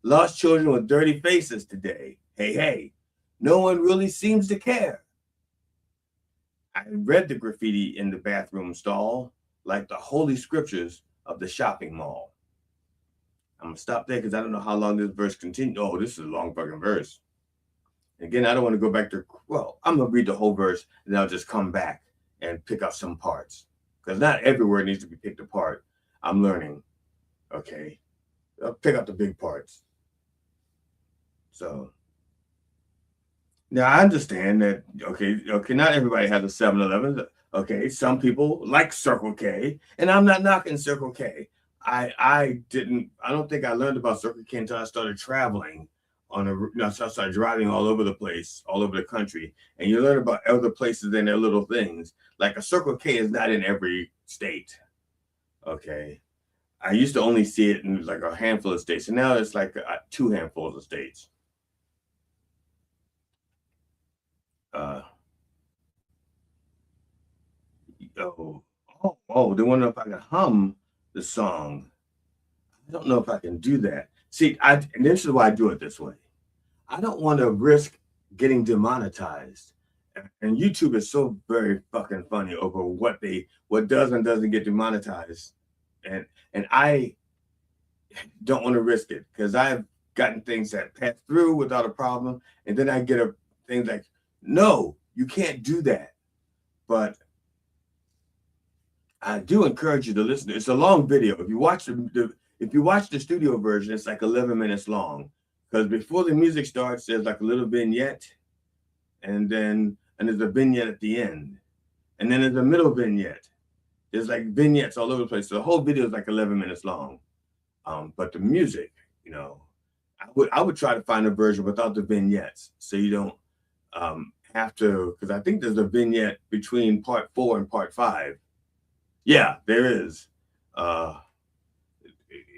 Lost children with dirty faces today, hey, hey. No one really seems to care. I read the graffiti in the bathroom stall like the holy scriptures of the shopping mall. I'm going to stop there because I don't know how long this verse continues. Oh, this is a long fucking verse. Again, I don't want to go back to, I'm going to read the whole verse and then I'll just come back and pick up some parts. Because not every word needs to be picked apart. I'm learning. Okay. I'll pick up the big parts. So now I understand that, okay, not everybody has a 7-Eleven. Okay, some people like Circle K, and I'm not knocking Circle K. I don't think I learned about Circle K until I started traveling I started driving all over the place, all over the country, and you learn about other places and their little things. Like a Circle K is not in every state. Okay. I used to only see it in like a handful of states, and now it's like 2 handfuls of states. They want to know if I can hum the song. I don't know if I can do that. See, and this is why I do it this way. I don't want to risk getting demonetized. And YouTube is so very fucking funny over what does and doesn't get demonetized. And I don't want to risk it because I've gotten things that pass through without a problem. And then I get things like, no, you can't do that. But I do encourage you to listen. It's a long video. If you watch the studio version, it's like 11 minutes long. Because before the music starts, there's like a little vignette, and there's a vignette at the end, and then there's a middle vignette. There's like vignettes all over the place. So the whole video is like 11 minutes long. But the music, I would try to find a version without the vignettes, so you don't have to, because I think there's a vignette between part 4 and part 5. Yeah, there is.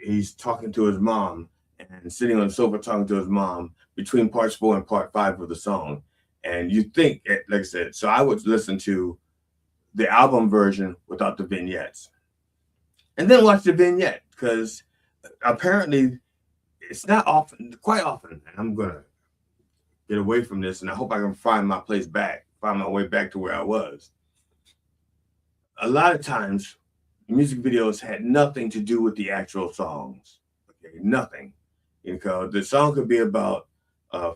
He's talking to his mom and sitting on the sofa talking to his mom between parts 4 and part 5 of the song. And you think, like I said, so I would listen to the album version without the vignettes. And then watch the vignette, because apparently it's not often, quite often, and I'm going to get away from this, and I hope I can find my way back to where I was. A lot of times, music videos had nothing to do with the actual songs. Okay, nothing. The song could be about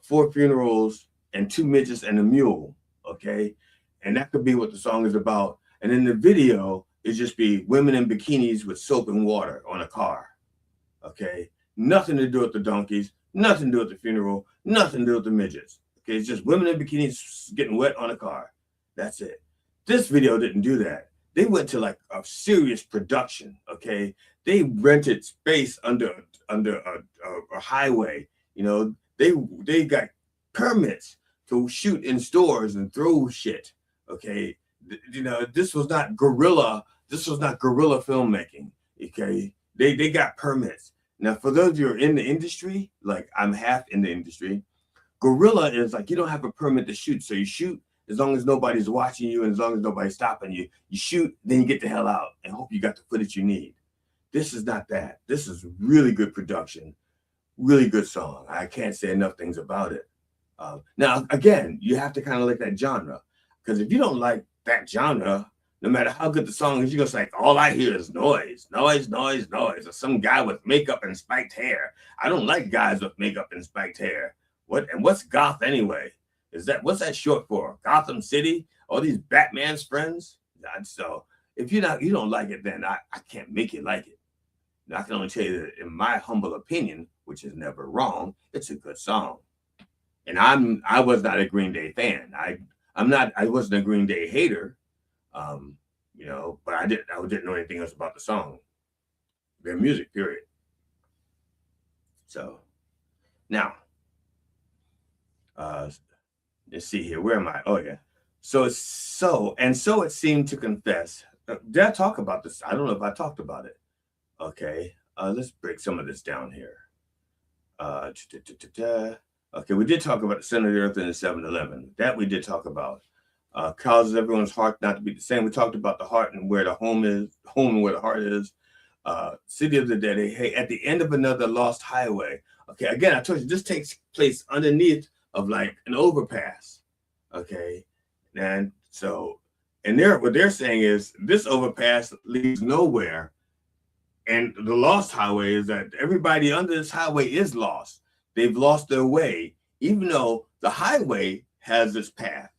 4 funerals and 2 midgets and a mule. Okay, and that could be what the song is about. And in the video, it just be women in bikinis with soap and water on a car. Okay, nothing to do with the donkeys, nothing to do with the funeral, nothing to do with the midgets. Okay, it's just women in bikinis getting wet on a car. That's it. This video didn't do that. They went to like a serious production. Okay, they rented space under a highway. They got permits to shoot in stores and throw shit. Okay, this was not guerrilla. This was not guerrilla filmmaking. Okay, they got permits. Now, for those of you who are in the industry, like I'm half in the industry, guerrilla is like you don't have a permit to shoot, so you shoot as long as nobody's watching you and as long as nobody's stopping you. You shoot, then you get the hell out and hope you got the footage you need. This is not that. This is really good production, really good song. I can't say enough things about it. Now, again, you have to kind of like that genre, because if you don't like that genre, no matter how good the song is, you're gonna say, like, all I hear is noise, noise, noise, noise, or some guy with makeup and spiked hair. I don't like guys with makeup and spiked hair. What's goth anyway? What's that short for? Gotham City? All these Batman's friends? So if you don't like it, then I can't make you like it. I can only tell you that in my humble opinion, which is never wrong, it's a good song. And I was not a Green Day fan. I wasn't a Green Day hater. But I didn't know anything else about the song, their music, period. So now, let's see here. Where am I? Oh yeah. So it seemed to confess. Did I talk about this? I don't know if I talked about it. Okay. Let's break some of this down here. Okay, we did talk about the center of the earth and the 7-Eleven. That we did talk about. Causes everyone's heart not to be the same. We talked about the heart and where the home is, home and where the heart is. City of the Dead. Hey, at the end of another lost highway. Okay, again, I told you this takes place underneath of like an overpass. Okay, and what they're saying is this overpass leads nowhere, and the lost highway is that everybody under this highway is lost. They've lost their way, even though the highway has this path.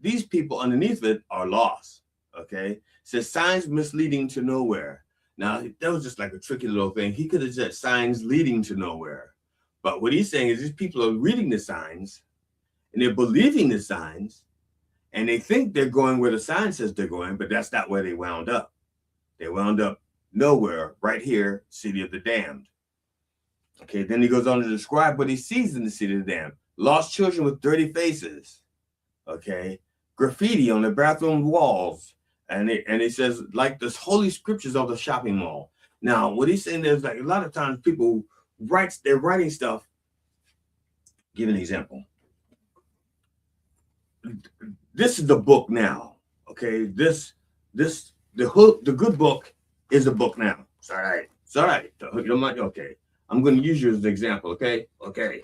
These people underneath it are lost. Okay, it says signs misleading to nowhere. Now that was just like a tricky little thing. He could have said signs leading to nowhere, but what he's saying is these people are reading the signs and they're believing the signs, and they think they're going where the sign says they're going, but that's not where they wound up. They wound up nowhere, right here, City of the Damned. Okay, then he goes on to describe what he sees in the City of the Damned. Lost children with dirty faces. Okay, graffiti on the bathroom walls. And he says, like the holy scriptures of the shopping mall. Now, what he's saying is like a lot of times people they're writing stuff. Give an example. This is the book now. Okay, the good book is the book now. It's all right. It's all right. Okay. I'm going to use you as an example. Okay. Okay.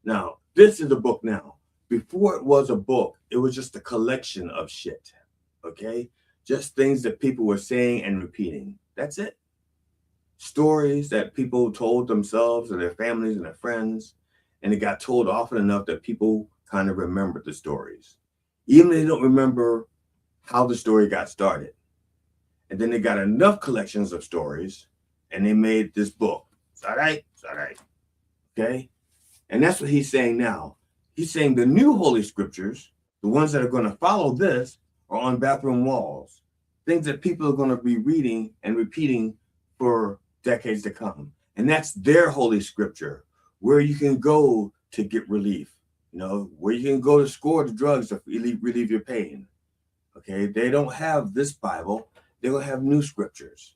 Now, this is the book now. Before it was a book, it was just a collection of shit. Okay. Just things that people were saying and repeating. That's it. Stories that people told themselves and their families and their friends. And it got told often enough that people kind of remembered the stories. Even if they don't remember how the story got started. And then they got enough collections of stories and they made this book. It's all right. It's all right. Okay. And that's what he's saying now. He's saying the new Holy Scriptures, the ones that are going to follow this, are on bathroom walls. Things that people are going to be reading and repeating for decades to come. And that's their Holy Scripture, where you can go to get relief. where you can go to score the drugs to relieve your pain. Okay, they don't have this Bible. They don't have new scriptures.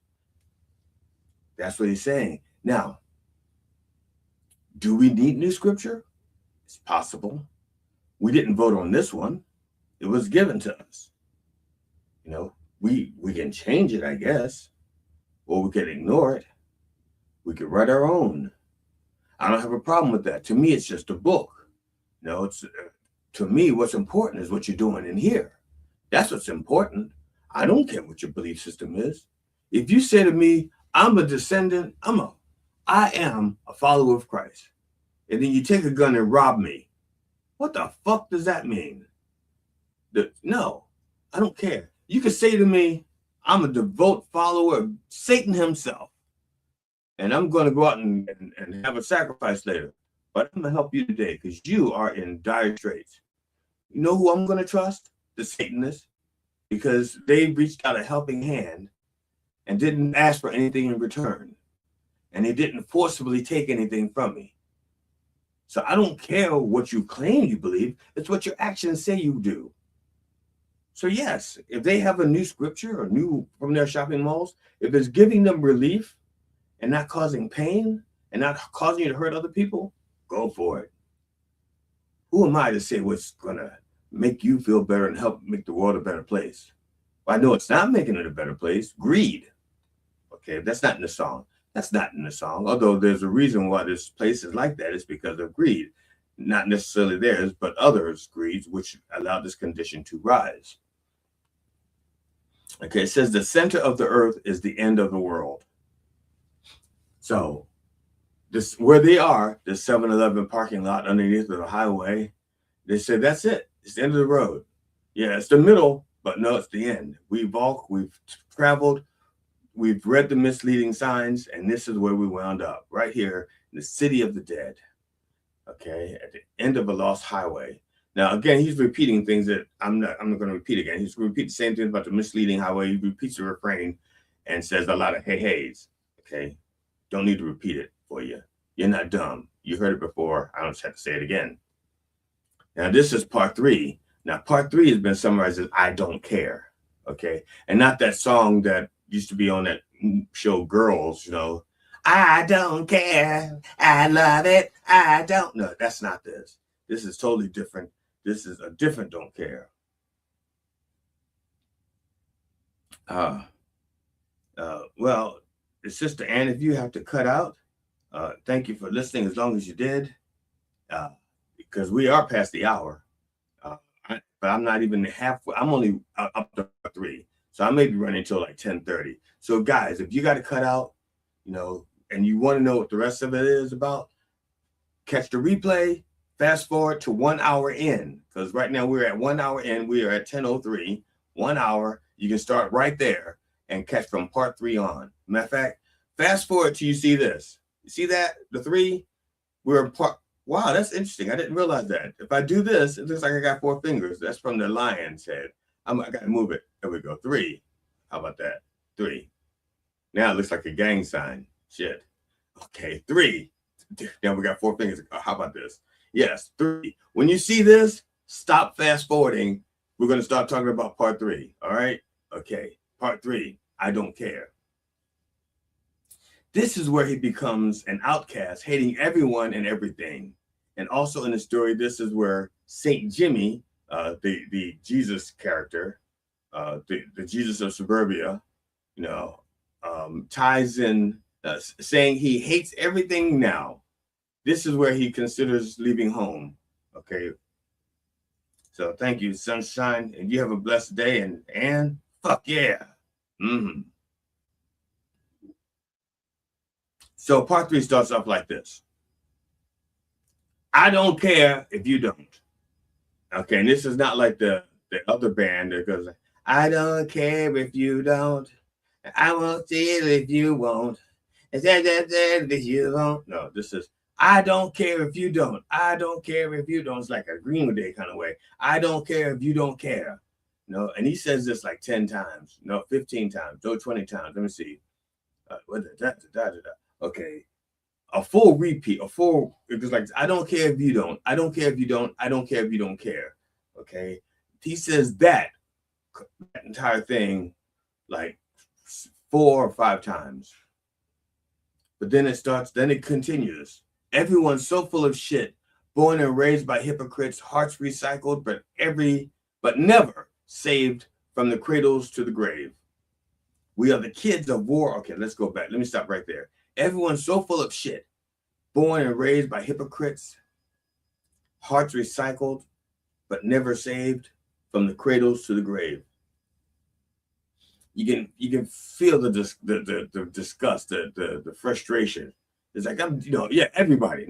That's what he's saying. Now, do we need new scripture? It's possible. We didn't vote on this one. It was given to us. We can change it, I guess, or we can ignore it. We could write our own. I don't have a problem with that. To me, it's just a book. To me, what's important is what you're doing in here. That's what's important. I don't care what your belief system is. If you say to me, I'm a descendant, I am a follower of Christ, and then you take a gun and rob me, what the fuck does that mean? No, I don't care. You could say to me, I'm a devout follower of Satan himself, and I'm going to go out and have a sacrifice later, but I'm going to help you today because you are in dire straits. You know who I'm going to trust? The Satanists, because they reached out a helping hand and didn't ask for anything in return, and they didn't forcibly take anything from me. So I don't care what you claim you believe. It's what your actions say you do. So yes, if they have a new scripture or new from their shopping malls, if it's giving them relief and not causing pain and not causing you to hurt other people, go for it. Who am I to say what's going to make you feel better and help make the world a better place? Well, I know it's not making it a better place. Greed. Okay, that's not in the song. That's not in the song. Although there's a reason why this place is like that. It's because of greed. Not necessarily theirs, but others' greeds, which allowed this condition to rise. Okay, it says the center of the earth is the end of the world. So this where they are, the 7-Eleven parking lot underneath of the highway, they said that's it. It's the end of the road. Yeah, it's the middle, but no, it's the end. We've traveled, we've read the misleading signs, and this is where we wound up, right here in the city of the dead. Okay, at the end of a lost highway. Now, again, he's repeating things that I'm not going to repeat again. He's going to repeat the same thing about the misleading highway. He repeats the refrain and says a lot of hey-hays. Okay, don't need to repeat it for you. You're not dumb. You heard it before. I don't just have to say it again. Now, this is part 3. Now, part 3 has been summarized as I don't care. Okay, and not that song that used to be on that show Girls, I don't care. I love it. I don't. No, that's not this. This is totally different. This is a different don't care. Well, Sister Ann, if you have to cut out, thank you for listening as long as you did, because we are past the hour. But I'm not even halfway. I'm only up to 3. So I may be running until like 10:30. So guys, if you got to cut out, and you want to know what the rest of it is about, catch the replay. Fast forward to 1 hour in, because right now we're at 1 hour in. We are at 10:03. 1 hour. You can start right there and catch from part 3 on. Matter of fact, fast forward till you see this. You see that? The 3? We're in part. Wow, that's interesting. I didn't realize that. If I do this, it looks like I got 4 fingers. That's from the lion's head. I got to move it. There we go. 3. How about that? 3. Now it looks like a gang sign. Shit. Okay, 3. Now we got 4 fingers. How about this? Yes, 3. When you see this, stop fast forwarding. We're going to start talking about part 3. All right? Okay. Part 3. I don't care. This is where he becomes an outcast, hating everyone and everything. And also in the story, this is where Saint Jimmy, the Jesus character, the Jesus of Suburbia, ties in, saying he hates everything now. This is where he considers leaving home. Okay. So thank you, Sunshine, and you have a blessed day. And fuck yeah. So part 3 starts off like this. I don't care if you don't. Okay, and this is not like the other band that goes, I don't care if you don't. I won't steal if you won't. If you won't. No, this is, I don't care if you don't. I don't care if you don't. It's like a Green Day kind of way. I don't care if you don't care. And he says this like 10 times. 15 times. 20 times. Let me see. Okay. a full repeat, it was like, I don't care if you don't, I don't care if you don't, I don't care if you don't care. Okay. He says that entire thing like 4 or 5 times. But then it continues. Everyone's so full of shit, born and raised by hypocrites, hearts recycled, but never saved from the cradles to the grave. We are the kids of war. Okay, let's go back. Let me stop right there. Everyone's so full of shit, born and raised by hypocrites, hearts recycled, but never saved from the cradles to the grave. You can feel the disgust, the frustration. It's like, everybody.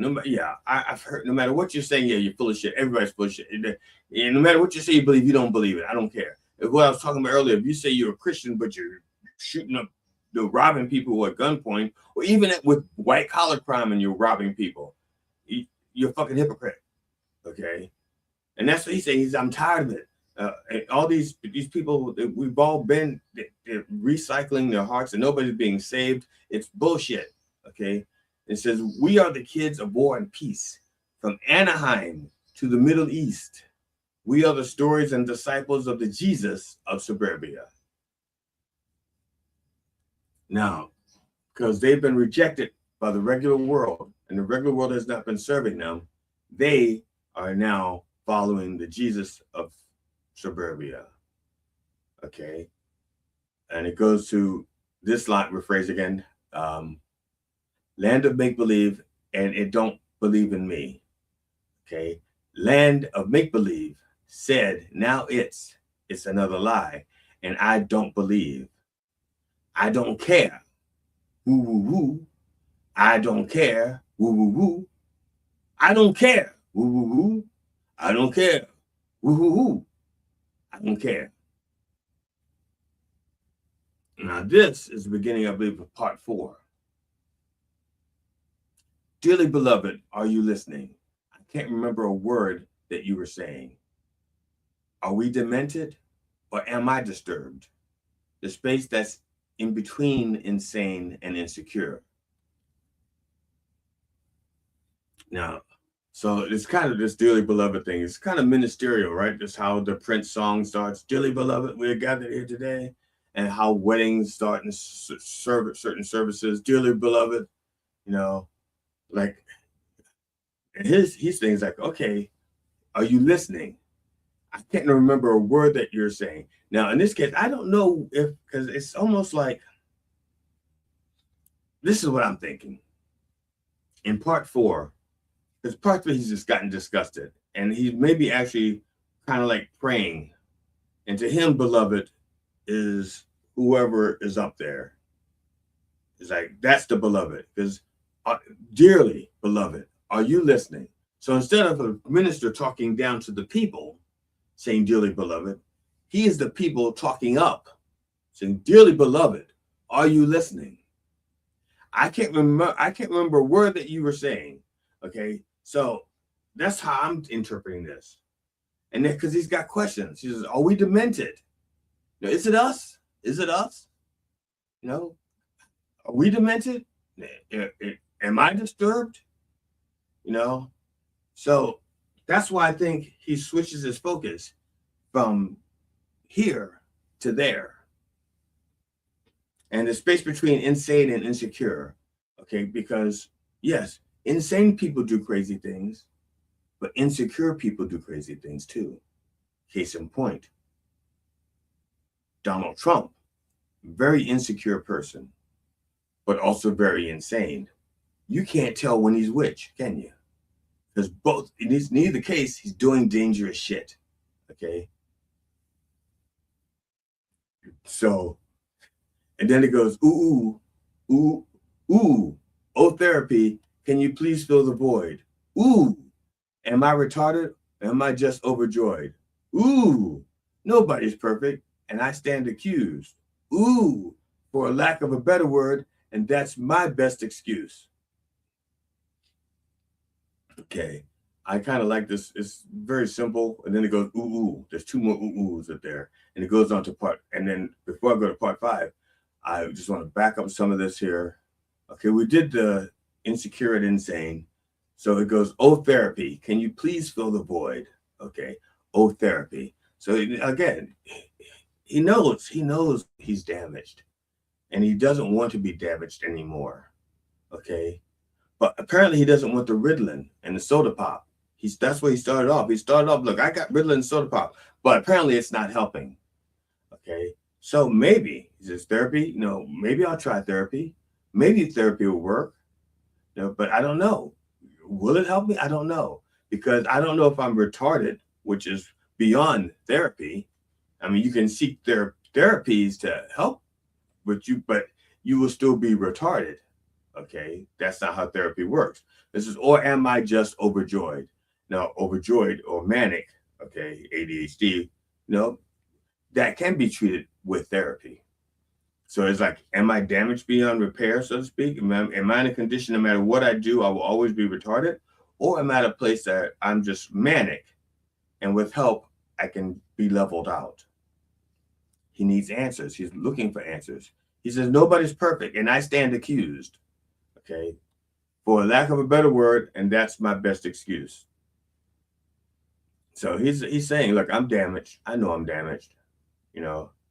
I've heard, no matter what you're saying, you're full of shit. Everybody's full of shit. And no matter what you say, you believe, you don't believe it. I don't care. What I was talking about earlier, if you say you're a Christian, but you're shooting up, robbing people at gunpoint, or even with white collar crime and you're robbing people, you're a fucking hypocrite. Okay. And that's what he's saying. I'm tired of it. And all these people, we've all been recycling their hearts and nobody's being saved. It's bullshit. Okay. It says, we are the kids of war and peace, from Anaheim to the Middle East. We are the stories and disciples of the Jesus of Suburbia. Now, because they've been rejected by the regular world and the regular world has not been serving them, they are now following the Jesus of Suburbia. Okay. And it goes to this line, rephrase again. Land of make-believe, and it don't believe in me. Okay. Land of make-believe said, now it's another lie, and I don't believe. I don't care. Woo, woo, woo. I don't care. Woo, woo, woo. I don't care. Woo, woo, woo. I don't care. Woo, woo, woo. I don't care. Now, this is the beginning, I believe, of part 4. Dearly beloved, are you listening? I can't remember a word that you were saying. Are we demented or am I disturbed? The space that's in between insane and insecure. Now, so it's kind of this dearly beloved thing. It's kind of ministerial, right? Just how the Prince song starts, dearly beloved, we're gathered here today. And how weddings start in certain services, dearly beloved, like his thing's like, okay, are you listening? I can't remember a word that you're saying. Now, in this case, I don't know because it's almost like, this is what I'm thinking. In part 4, because part 3, he's just gotten disgusted. And he's maybe actually kind of like praying. And to him, beloved, is whoever is up there. It's like, that's the beloved. Because dearly beloved, are you listening? So instead of a minister talking down to the people, saying dearly beloved, he is the people talking up, saying, dearly beloved, are you listening? I can't remember a word that you were saying. Okay, so that's how I'm interpreting this. And then because he's got questions, he says, are we demented? Is it us? Is it us? Are we demented? Am I disturbed? So that's why I think he switches his focus from here to there. And the space between insane and insecure, okay, because yes, insane people do crazy things, but insecure people do crazy things too. Case in point, Donald Trump, very insecure person, but also very insane. You can't tell when he's which, can you? Because both, in neither case, he's doing dangerous shit. Okay. So, and then it goes, ooh, ooh, ooh, oh, therapy, can you please fill the void? Ooh, am I retarded? Or am I just overjoyed? Ooh, nobody's perfect, and I stand accused. Ooh, for a lack of a better word, and that's my best excuse. Okay, I kind of like this. It's very simple, and then it goes, ooh, ooh. There's 2 more ooh, oohs up there, and it goes on to part, and then before I go to part 5, I just want to back up some of this here. Okay, we did the insecure and insane. So it goes, oh, therapy, can you please fill the void? Okay. Oh, therapy. So again, he knows he's damaged, and he doesn't want to be damaged anymore. Okay. But apparently he doesn't want the Ritalin and the soda pop. That's where he started off. He started off, look, I got Ritalin and soda pop, but apparently it's not helping. Okay. So maybe, is this therapy? No, maybe I'll try therapy. Maybe therapy will work. But I don't know. Will it help me? I don't know. Because I don't know if I'm retarded, which is beyond therapy. I mean, you can seek therapies to help with you, but you will still be retarded. Okay, that's not how therapy works. This is, or am I just overjoyed? Now, overjoyed or manic, okay, ADHD, that can be treated with therapy. So it's like, am I damaged beyond repair, so to speak? Am I in a condition, no matter what I do, I will always be retarded? Or am I at a place that I'm just manic, and with help, I can be leveled out? He needs answers. He's looking for answers. He says, nobody's perfect, and I stand accused. Okay, for lack of a better word, and that's my best excuse. So he's saying, look, I'm damaged. I know I'm damaged,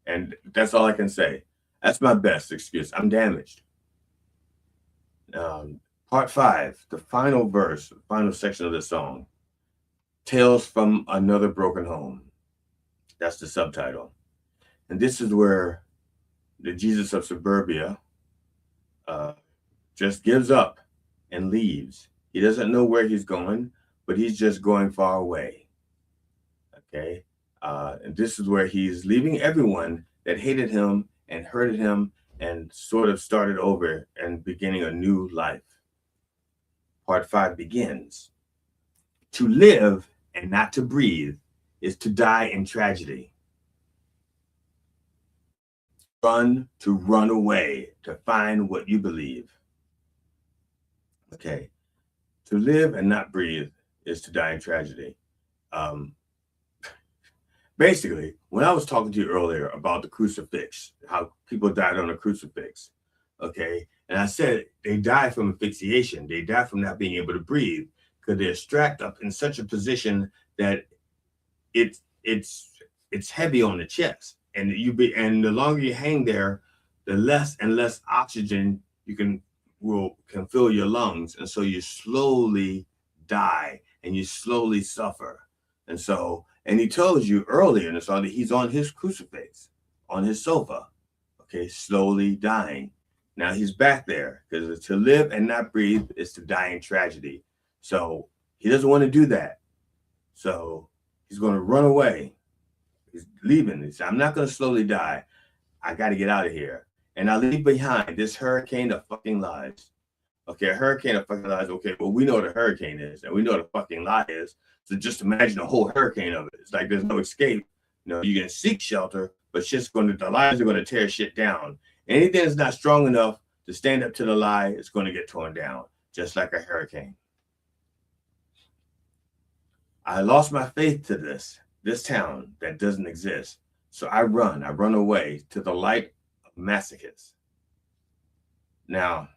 and that's all I can say. That's my best excuse. I'm damaged. Part 5, the final verse, final section of the song, Tales from Another Broken Home. That's the subtitle. And this is where the Jesus of Suburbia just gives up and leaves. He doesn't know where he's going, but he's just going far away. Okay. And this is where he's leaving everyone that hated him and hurted him and sort of started over and beginning a new life. Part 5 begins. To live and not to breathe is to die in tragedy. Run to run away to find what you believe. Okay. To live and not breathe is to die in tragedy. Basically, when I was talking to you earlier about the crucifix, how people died on a crucifix, okay, and I said they die from asphyxiation. They die from not being able to breathe because they're strapped up in such a position that it's heavy on the chest, and the longer you hang there, the less and less oxygen you can fill your lungs, and so you slowly die and you slowly suffer. And he tells you earlier in the song that he's on his crucifix, on his sofa, okay, slowly dying. Now he's back there because to live and not breathe is to die in tragedy. So he doesn't want to do that. So he's going to run away. He's leaving. He said, I'm not going to slowly die. I got to get out of here. And I leave behind this hurricane of fucking lies. Okay, a hurricane of fucking lies. Okay, well, we know what a hurricane is, and we know what a fucking lie is. So just imagine a whole hurricane of it. It's like there's no escape. You can seek shelter, but the lies are going to tear shit down. Anything that's not strong enough to stand up to the lie is going to get torn down, just like a hurricane. I lost my faith to this town that doesn't exist. So I run away to the light of masochists. Now,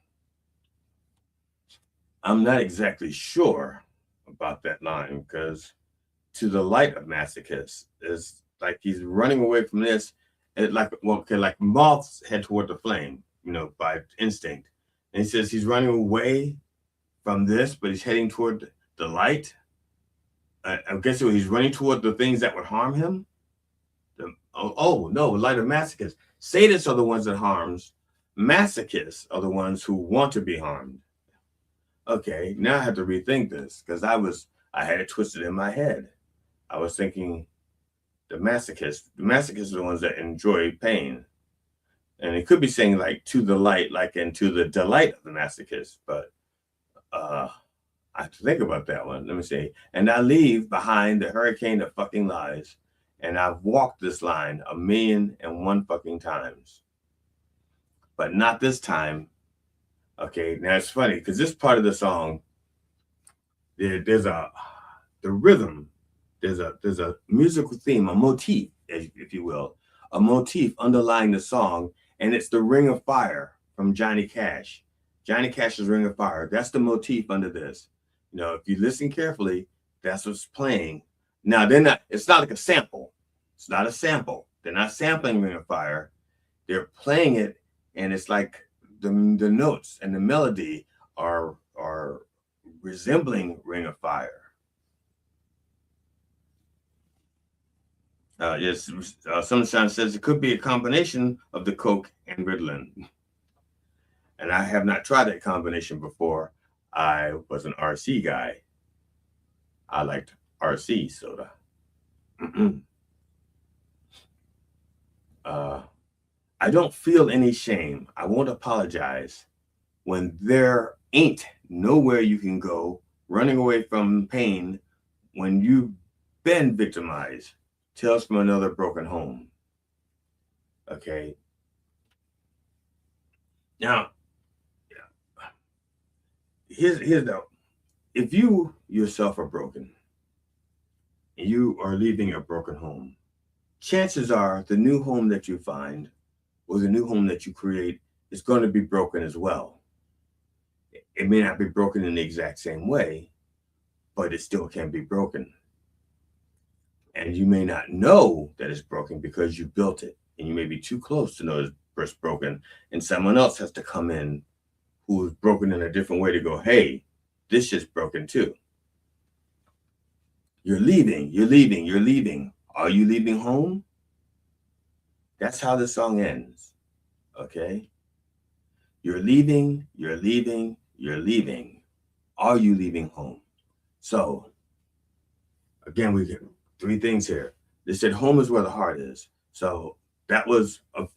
I'm not exactly sure about that line because to the light of masochists is like he's running away from this. And like moths head toward the flame, by instinct. And he says he's running away from this, but he's heading toward the light. I guess he's running toward the things that would harm him. No, the light of masochists. Sadists are the ones that harms. Masochists are the ones who want to be harmed. Okay, now I have to rethink this because I had it twisted in my head. I was thinking the masochists are the ones that enjoy pain. And it could be saying like to the light, like into the delight of the masochist, but I have to think about that one. Let me see. And I leave behind the hurricane of fucking lies, and I've walked this line 1,000,001 fucking times. But not this time. Okay, now it's funny because this part of the song, there's the rhythm, there's a musical theme, a motif, if you will, a motif underlying the song, and it's the Ring of Fire from Johnny Cash. Johnny Cash's Ring of Fire. That's the motif under this. You know, if you listen carefully, that's what's playing. Now, they're not, it's not like a sample. It's not a sample. They're not sampling Ring of Fire. They're playing it, and it's like the notes and the melody are resembling Ring of Fire. Yes, Sunshine says it could be a combination of the Coke and Ritalin. And I have not tried that combination before. I was an RC guy. I liked RC soda. I don't feel any shame. I won't apologize when there ain't nowhere you can go running away from pain when you've been victimized. Tales from Another Broken Home. Okay. Now, here's the, if you yourself are broken and you are leaving a broken home, chances are the new home that you find or the new home that you create is going to be broken as well. It may not be broken in the exact same way, but it still can be broken. And you may not know that it's broken because you built it, and you may be too close to know it's broken, and someone else has to come in who is broken in a different way to go, hey, this shit's broken too. You're leaving. Are you leaving home? That's how the song ends. Okay? You're leaving. Are you leaving home? So, again, we get 3 things here. They said home is where the heart is. So that was a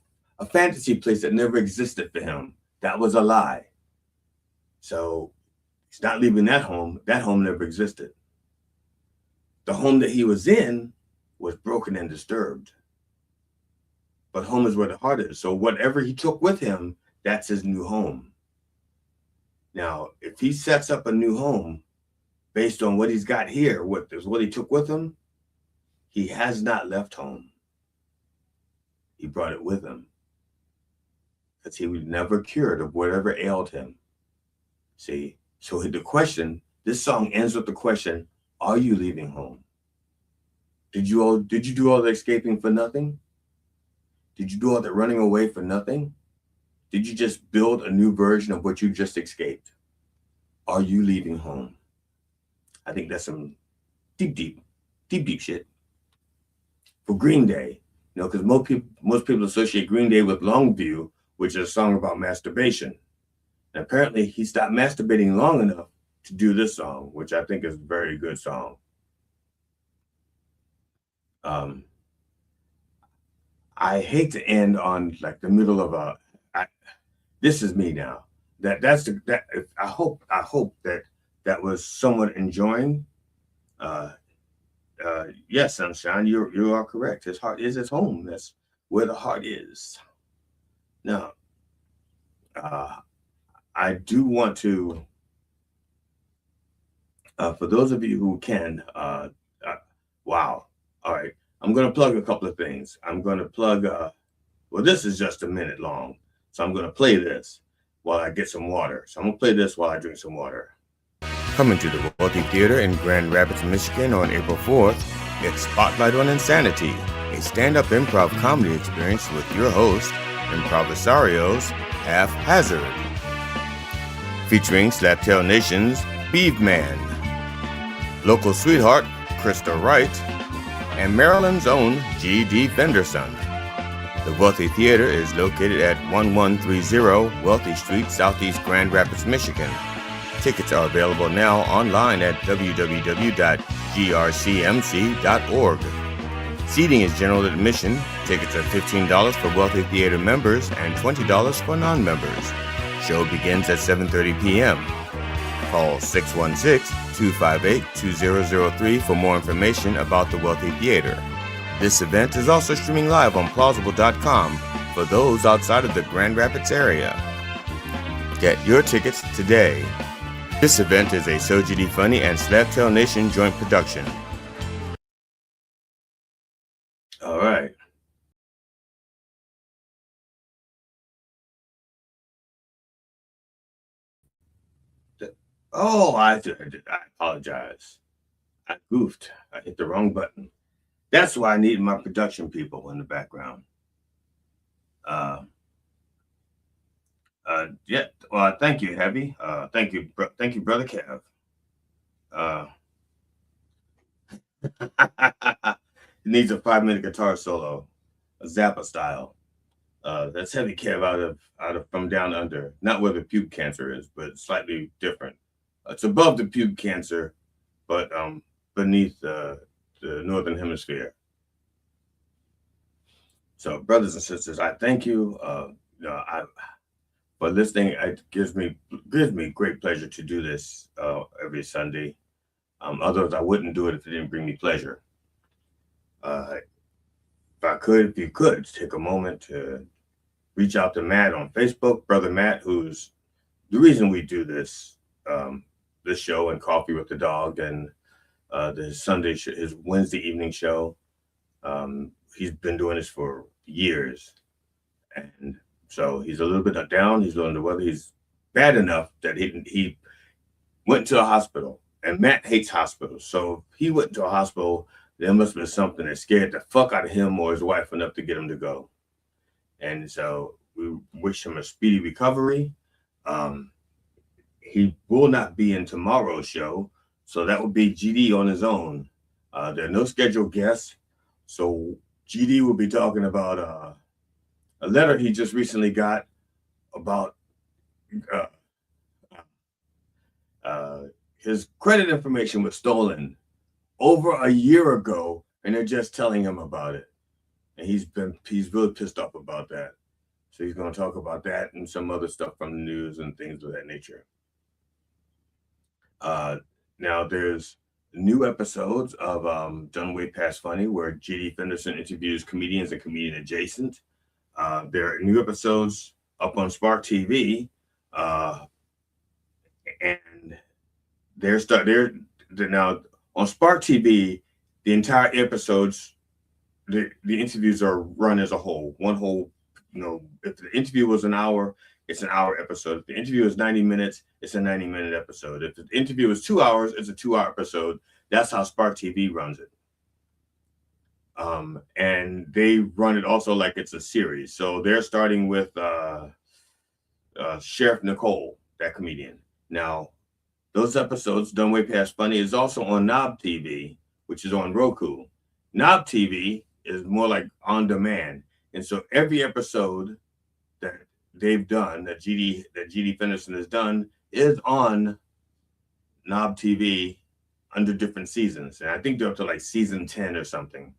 fantasy place that never existed for him. That was a lie. So he's not leaving that home. That home never existed. The home that he was in was broken and disturbed. But home is where the heart is. So whatever he took with him, that's his new home. Now, if he sets up a new home based on what he's got here, what he took with him, he has not left home. He brought it with him. Because he was never cured of whatever ailed him. See? So the question, this song ends with the question, are you leaving home? Did you do all the escaping for nothing? Did you do all the running away for nothing? Did you just build a new version of what you just escaped? Are you leaving home? I think that's some deep shit. For Green Day, you know, because most people associate Green Day with Longview, which is a song about masturbation. And apparently he stopped masturbating long enough to do this song, which I think is a very good song. I hate to end on like the middle of this is me now. I hope that was somewhat enjoying. Yes, Sunshine, you are correct. His heart is his home. That's where the heart is. Now, I do want to, for those of you who can, wow. All right. I'm going to plug a couple of things. I'm going to plug, well, this is just a minute long. So I'm going to play this while I get some water. So I'm going to play this while I drink some water. Coming to the Wealthy Theater in Grand Rapids, Michigan on April 4th, it's Spotlight on Insanity, a stand-up improv comedy experience with your host, improvisarios Haphazard. Featuring Slaptail Nation's Beeve Man, local sweetheart Krista Wright, and Maryland's own G.D. Fenderson. The Wealthy Theater is located at 1130 Wealthy Street, Southeast Grand Rapids, Michigan. Tickets are available now online at www.grcmc.org. Seating is general admission. Tickets are $15 for Wealthy Theater members and $20 for non-members. Show begins at 7:30 p.m. Call 616-258-2003 for more information about the Wealthy Theater. This event is also streaming live on plausible.com for those outside of the Grand Rapids area. Get your tickets today. This event is a SoGD Funny and Slaptail Nation joint production. All right. Oh, I apologize. I goofed. I hit the wrong button. That's why I need my production people in the background. Yeah. Well, thank you, Heavy. Thank you, brother Kev. It needs a 5-minute guitar solo, a Zappa style. That's Heavy Kev out of From Down Under. Not where the pube cancer is, but slightly different. It's above the pube cancer, but beneath the northern hemisphere. So, brothers and sisters, I thank you. For listening. It gives me great pleasure to do this every Sunday. Otherwise, I wouldn't do it if it didn't bring me pleasure. If you could take a moment to reach out to Matt on Facebook, brother Matt, who's the reason we do this this show and Coffee with the Dog and his Wednesday evening show. He's been doing this for years, and so he's a little bit down. He's under the weather. He's bad enough that he went to a hospital, and Matt hates hospitals. So if he went to a hospital, there must have been something that scared the fuck out of him or his wife enough to get him to go. And so we wish him a speedy recovery. He will not be in tomorrow's show, so that would be GD on his own. There are no scheduled guests, so GD will be talking about a letter he just recently got about his credit information was stolen over a year ago, and they're just telling him about it. And he's really pissed off about that. So he's going to talk about that and some other stuff from the news and things of that nature. Now there's new episodes of Done Way Past Funny where J.D. Fenderson interviews comedians and comedian adjacent. There are new episodes up on Spark TV, and they're now on Spark TV. The entire episodes, the interviews are run as a whole, one whole. If the interview was an hour, it's an hour episode. If the interview is 90 minutes, it's a 90-minute episode. If the interview is 2 hours, it's a 2-hour episode. That's how Spark TV runs it. And they run it also like it's a series. So they're starting with Sheriff Nicole, that comedian. Now, those episodes, Done Way Past Funny, is also on Knob TV, which is on Roku. Knob TV is more like on demand. And so every episode that they've done, that GD Fenderson has done, is on Knob TV under different seasons. And I think they're up to like season 10 or something.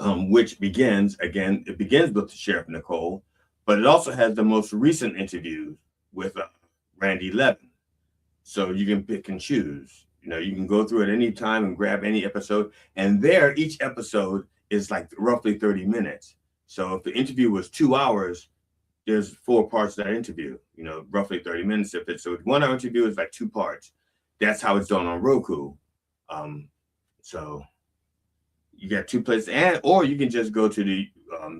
Which begins with Sheriff Nicole, but it also has the most recent interviews with Randy Levin. So you can pick and choose. You can go through at any time and grab any episode. And there, each episode is like roughly 30 minutes. So if the interview was 2 hours, there's 4 parts of that interview, roughly 30 minutes. If it's a 1 hour interview, it's like 2 parts. That's how it's done on Roku. So you got 2 places, or you can just go to the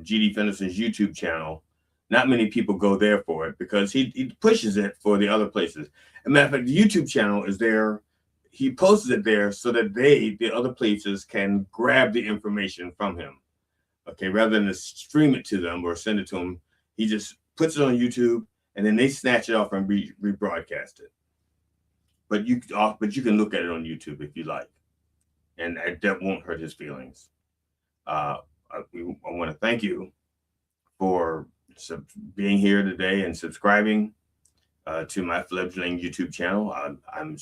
GD Fenderson's YouTube channel. Not many people go there for it because he pushes it for the other places. As a matter of fact, the YouTube channel is there. He posts it there so that the other places can grab the information from him. Okay, rather than to stream it to them or send it to them, he just puts it on YouTube and then they snatch it off and rebroadcast it. But you can look at it on YouTube if you like, and that won't hurt his feelings. I want to thank you for being here today and subscribing to my fledgling YouTube channel. I'm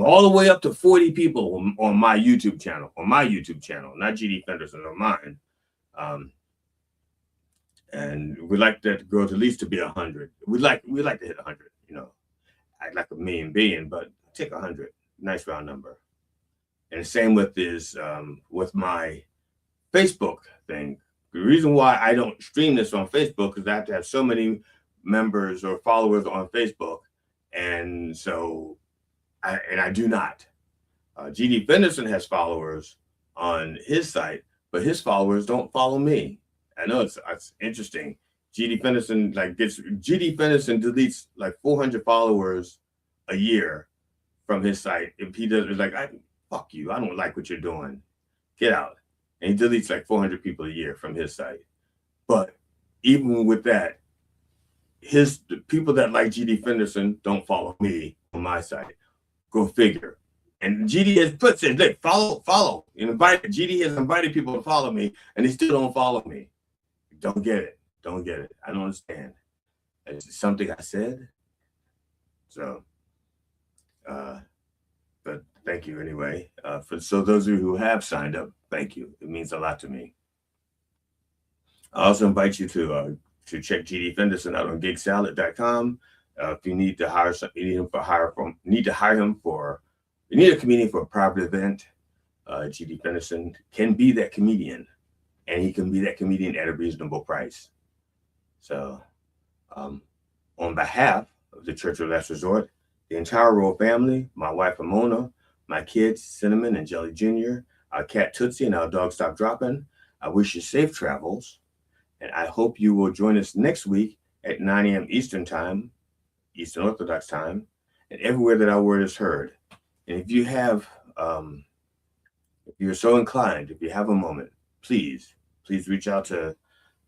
all the way up to 40 people on my YouTube channel, not GD Fenderson, on mine. And we'd like that to grow to at least to be 100. We'd like to hit 100. I'd like 1 billion, but take 100. Nice round number. And the same with with my Facebook thing. The reason why I don't stream this on Facebook is I have to have so many members or followers on Facebook, and so I do not. GD Fenderson has followers on his site, but his followers don't follow me. I know it's interesting. GD Fenderson deletes like 400 followers a year from his site. If he does, it's like, fuck you. I don't like what you're doing. Get out. And he deletes like 400 people a year from his site. But even with that, the people that like GD Fenderson don't follow me on my site. Go figure. And GD has put said, look, follow. GD has invited people to follow me, and they still don't follow me. Don't get it. I don't understand. It's something I said. So, but thank you anyway. So those of you who have signed up, thank you. It means a lot to me. I also invite you to check GD Fenderson out on gigsalad.com. If you need to hire you need a comedian for a private event, GD Fenderson can be that comedian, and he can be that comedian at a reasonable price. So, on behalf of the Church of Last Resort, the entire royal family, my wife Amona, my kids Cinnamon and Jelly Jr., our cat Tootsie, and our dog Stop Dropping, I wish you safe travels, and I hope you will join us next week at 9 a.m. Eastern Time, Eastern Orthodox Time, and everywhere that our word is heard. And if you have, if you're so inclined, if you have a moment, please reach out to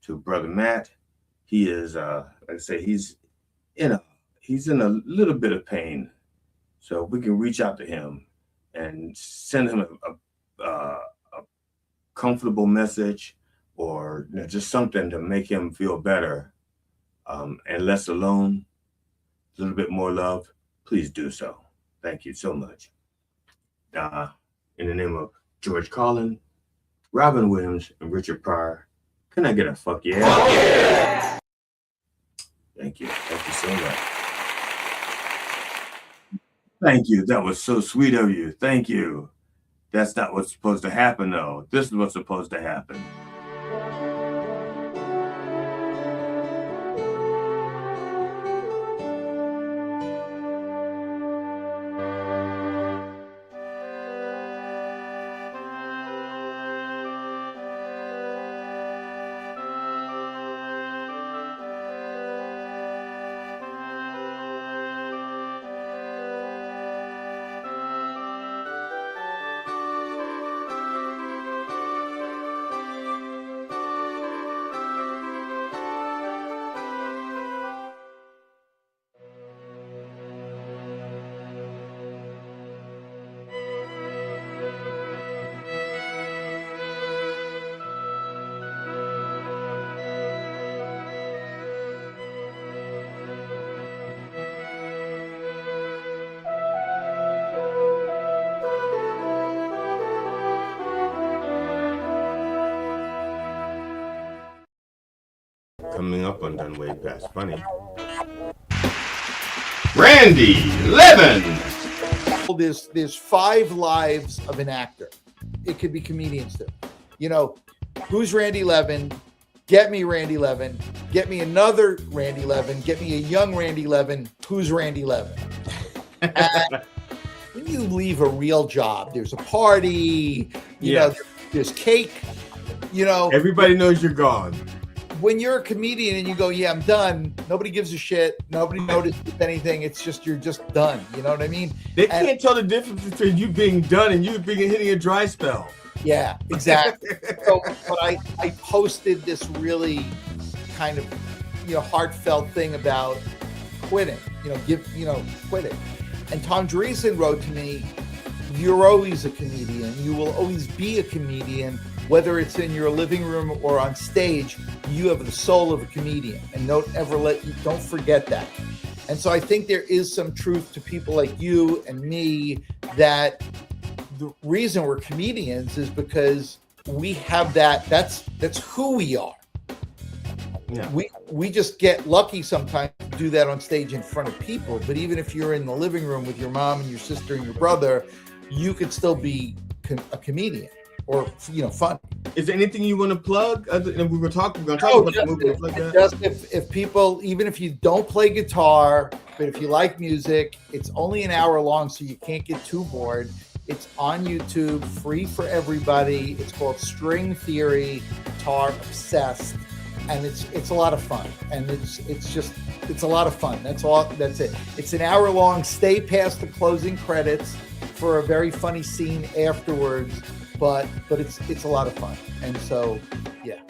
Brother Matt. He is, like I say, he's in a little bit of pain, so we can reach out to him and send him a comfortable message, or just something to make him feel better and less alone, a little bit more love. Please do so. Thank you so much. In the name of George Carlin, Robin Williams, and Richard Pryor, can I get a fuck yeah? Fuck yeah! Thank you so much. Thank you. That was so sweet of you. Thank you. That's not what's supposed to happen, though. This is what's supposed to happen. Coming up on Done Way Past Funny, Randy Levin. There's 5 lives of an actor. It could be comedians too. Who's Randy Levin? Get me Randy Levin. Get me another Randy Levin. Get me a young Randy Levin. Who's Randy Levin? When you leave a real job, there's a party. You know, there's cake. Everybody knows you're gone. When you're a comedian and you go, yeah, I'm done, nobody gives a shit. Nobody notices anything. It's just, you're just done. You know what I mean? They can't tell the difference between you being done and you hitting a dry spell. Yeah, exactly. But I posted this really kind of, heartfelt thing about quitting, quitting. And Tom Dreesen wrote to me, you're always a comedian. You will always be a comedian. Whether it's in your living room or on stage, you have the soul of a comedian, and don't forget that. And so I think there is some truth to people like you and me, that the reason we're comedians is because we have that's who we are. Yeah. We just get lucky sometimes to do that on stage in front of people. But even if you're in the living room with your mom and your sister and your brother, you could still be a comedian. Or fun. Is there anything you want to plug? We're going to talk about the movie. Just if people, even if you don't play guitar, but if you like music, it's only an hour long, so you can't get too bored. It's on YouTube, free for everybody. It's called String Theory, Guitar Obsessed, and it's a lot of fun, and it's a lot of fun. That's it. It's an hour long. Stay past the closing credits for a very funny scene afterwards, but it's a lot of fun. And so, yeah.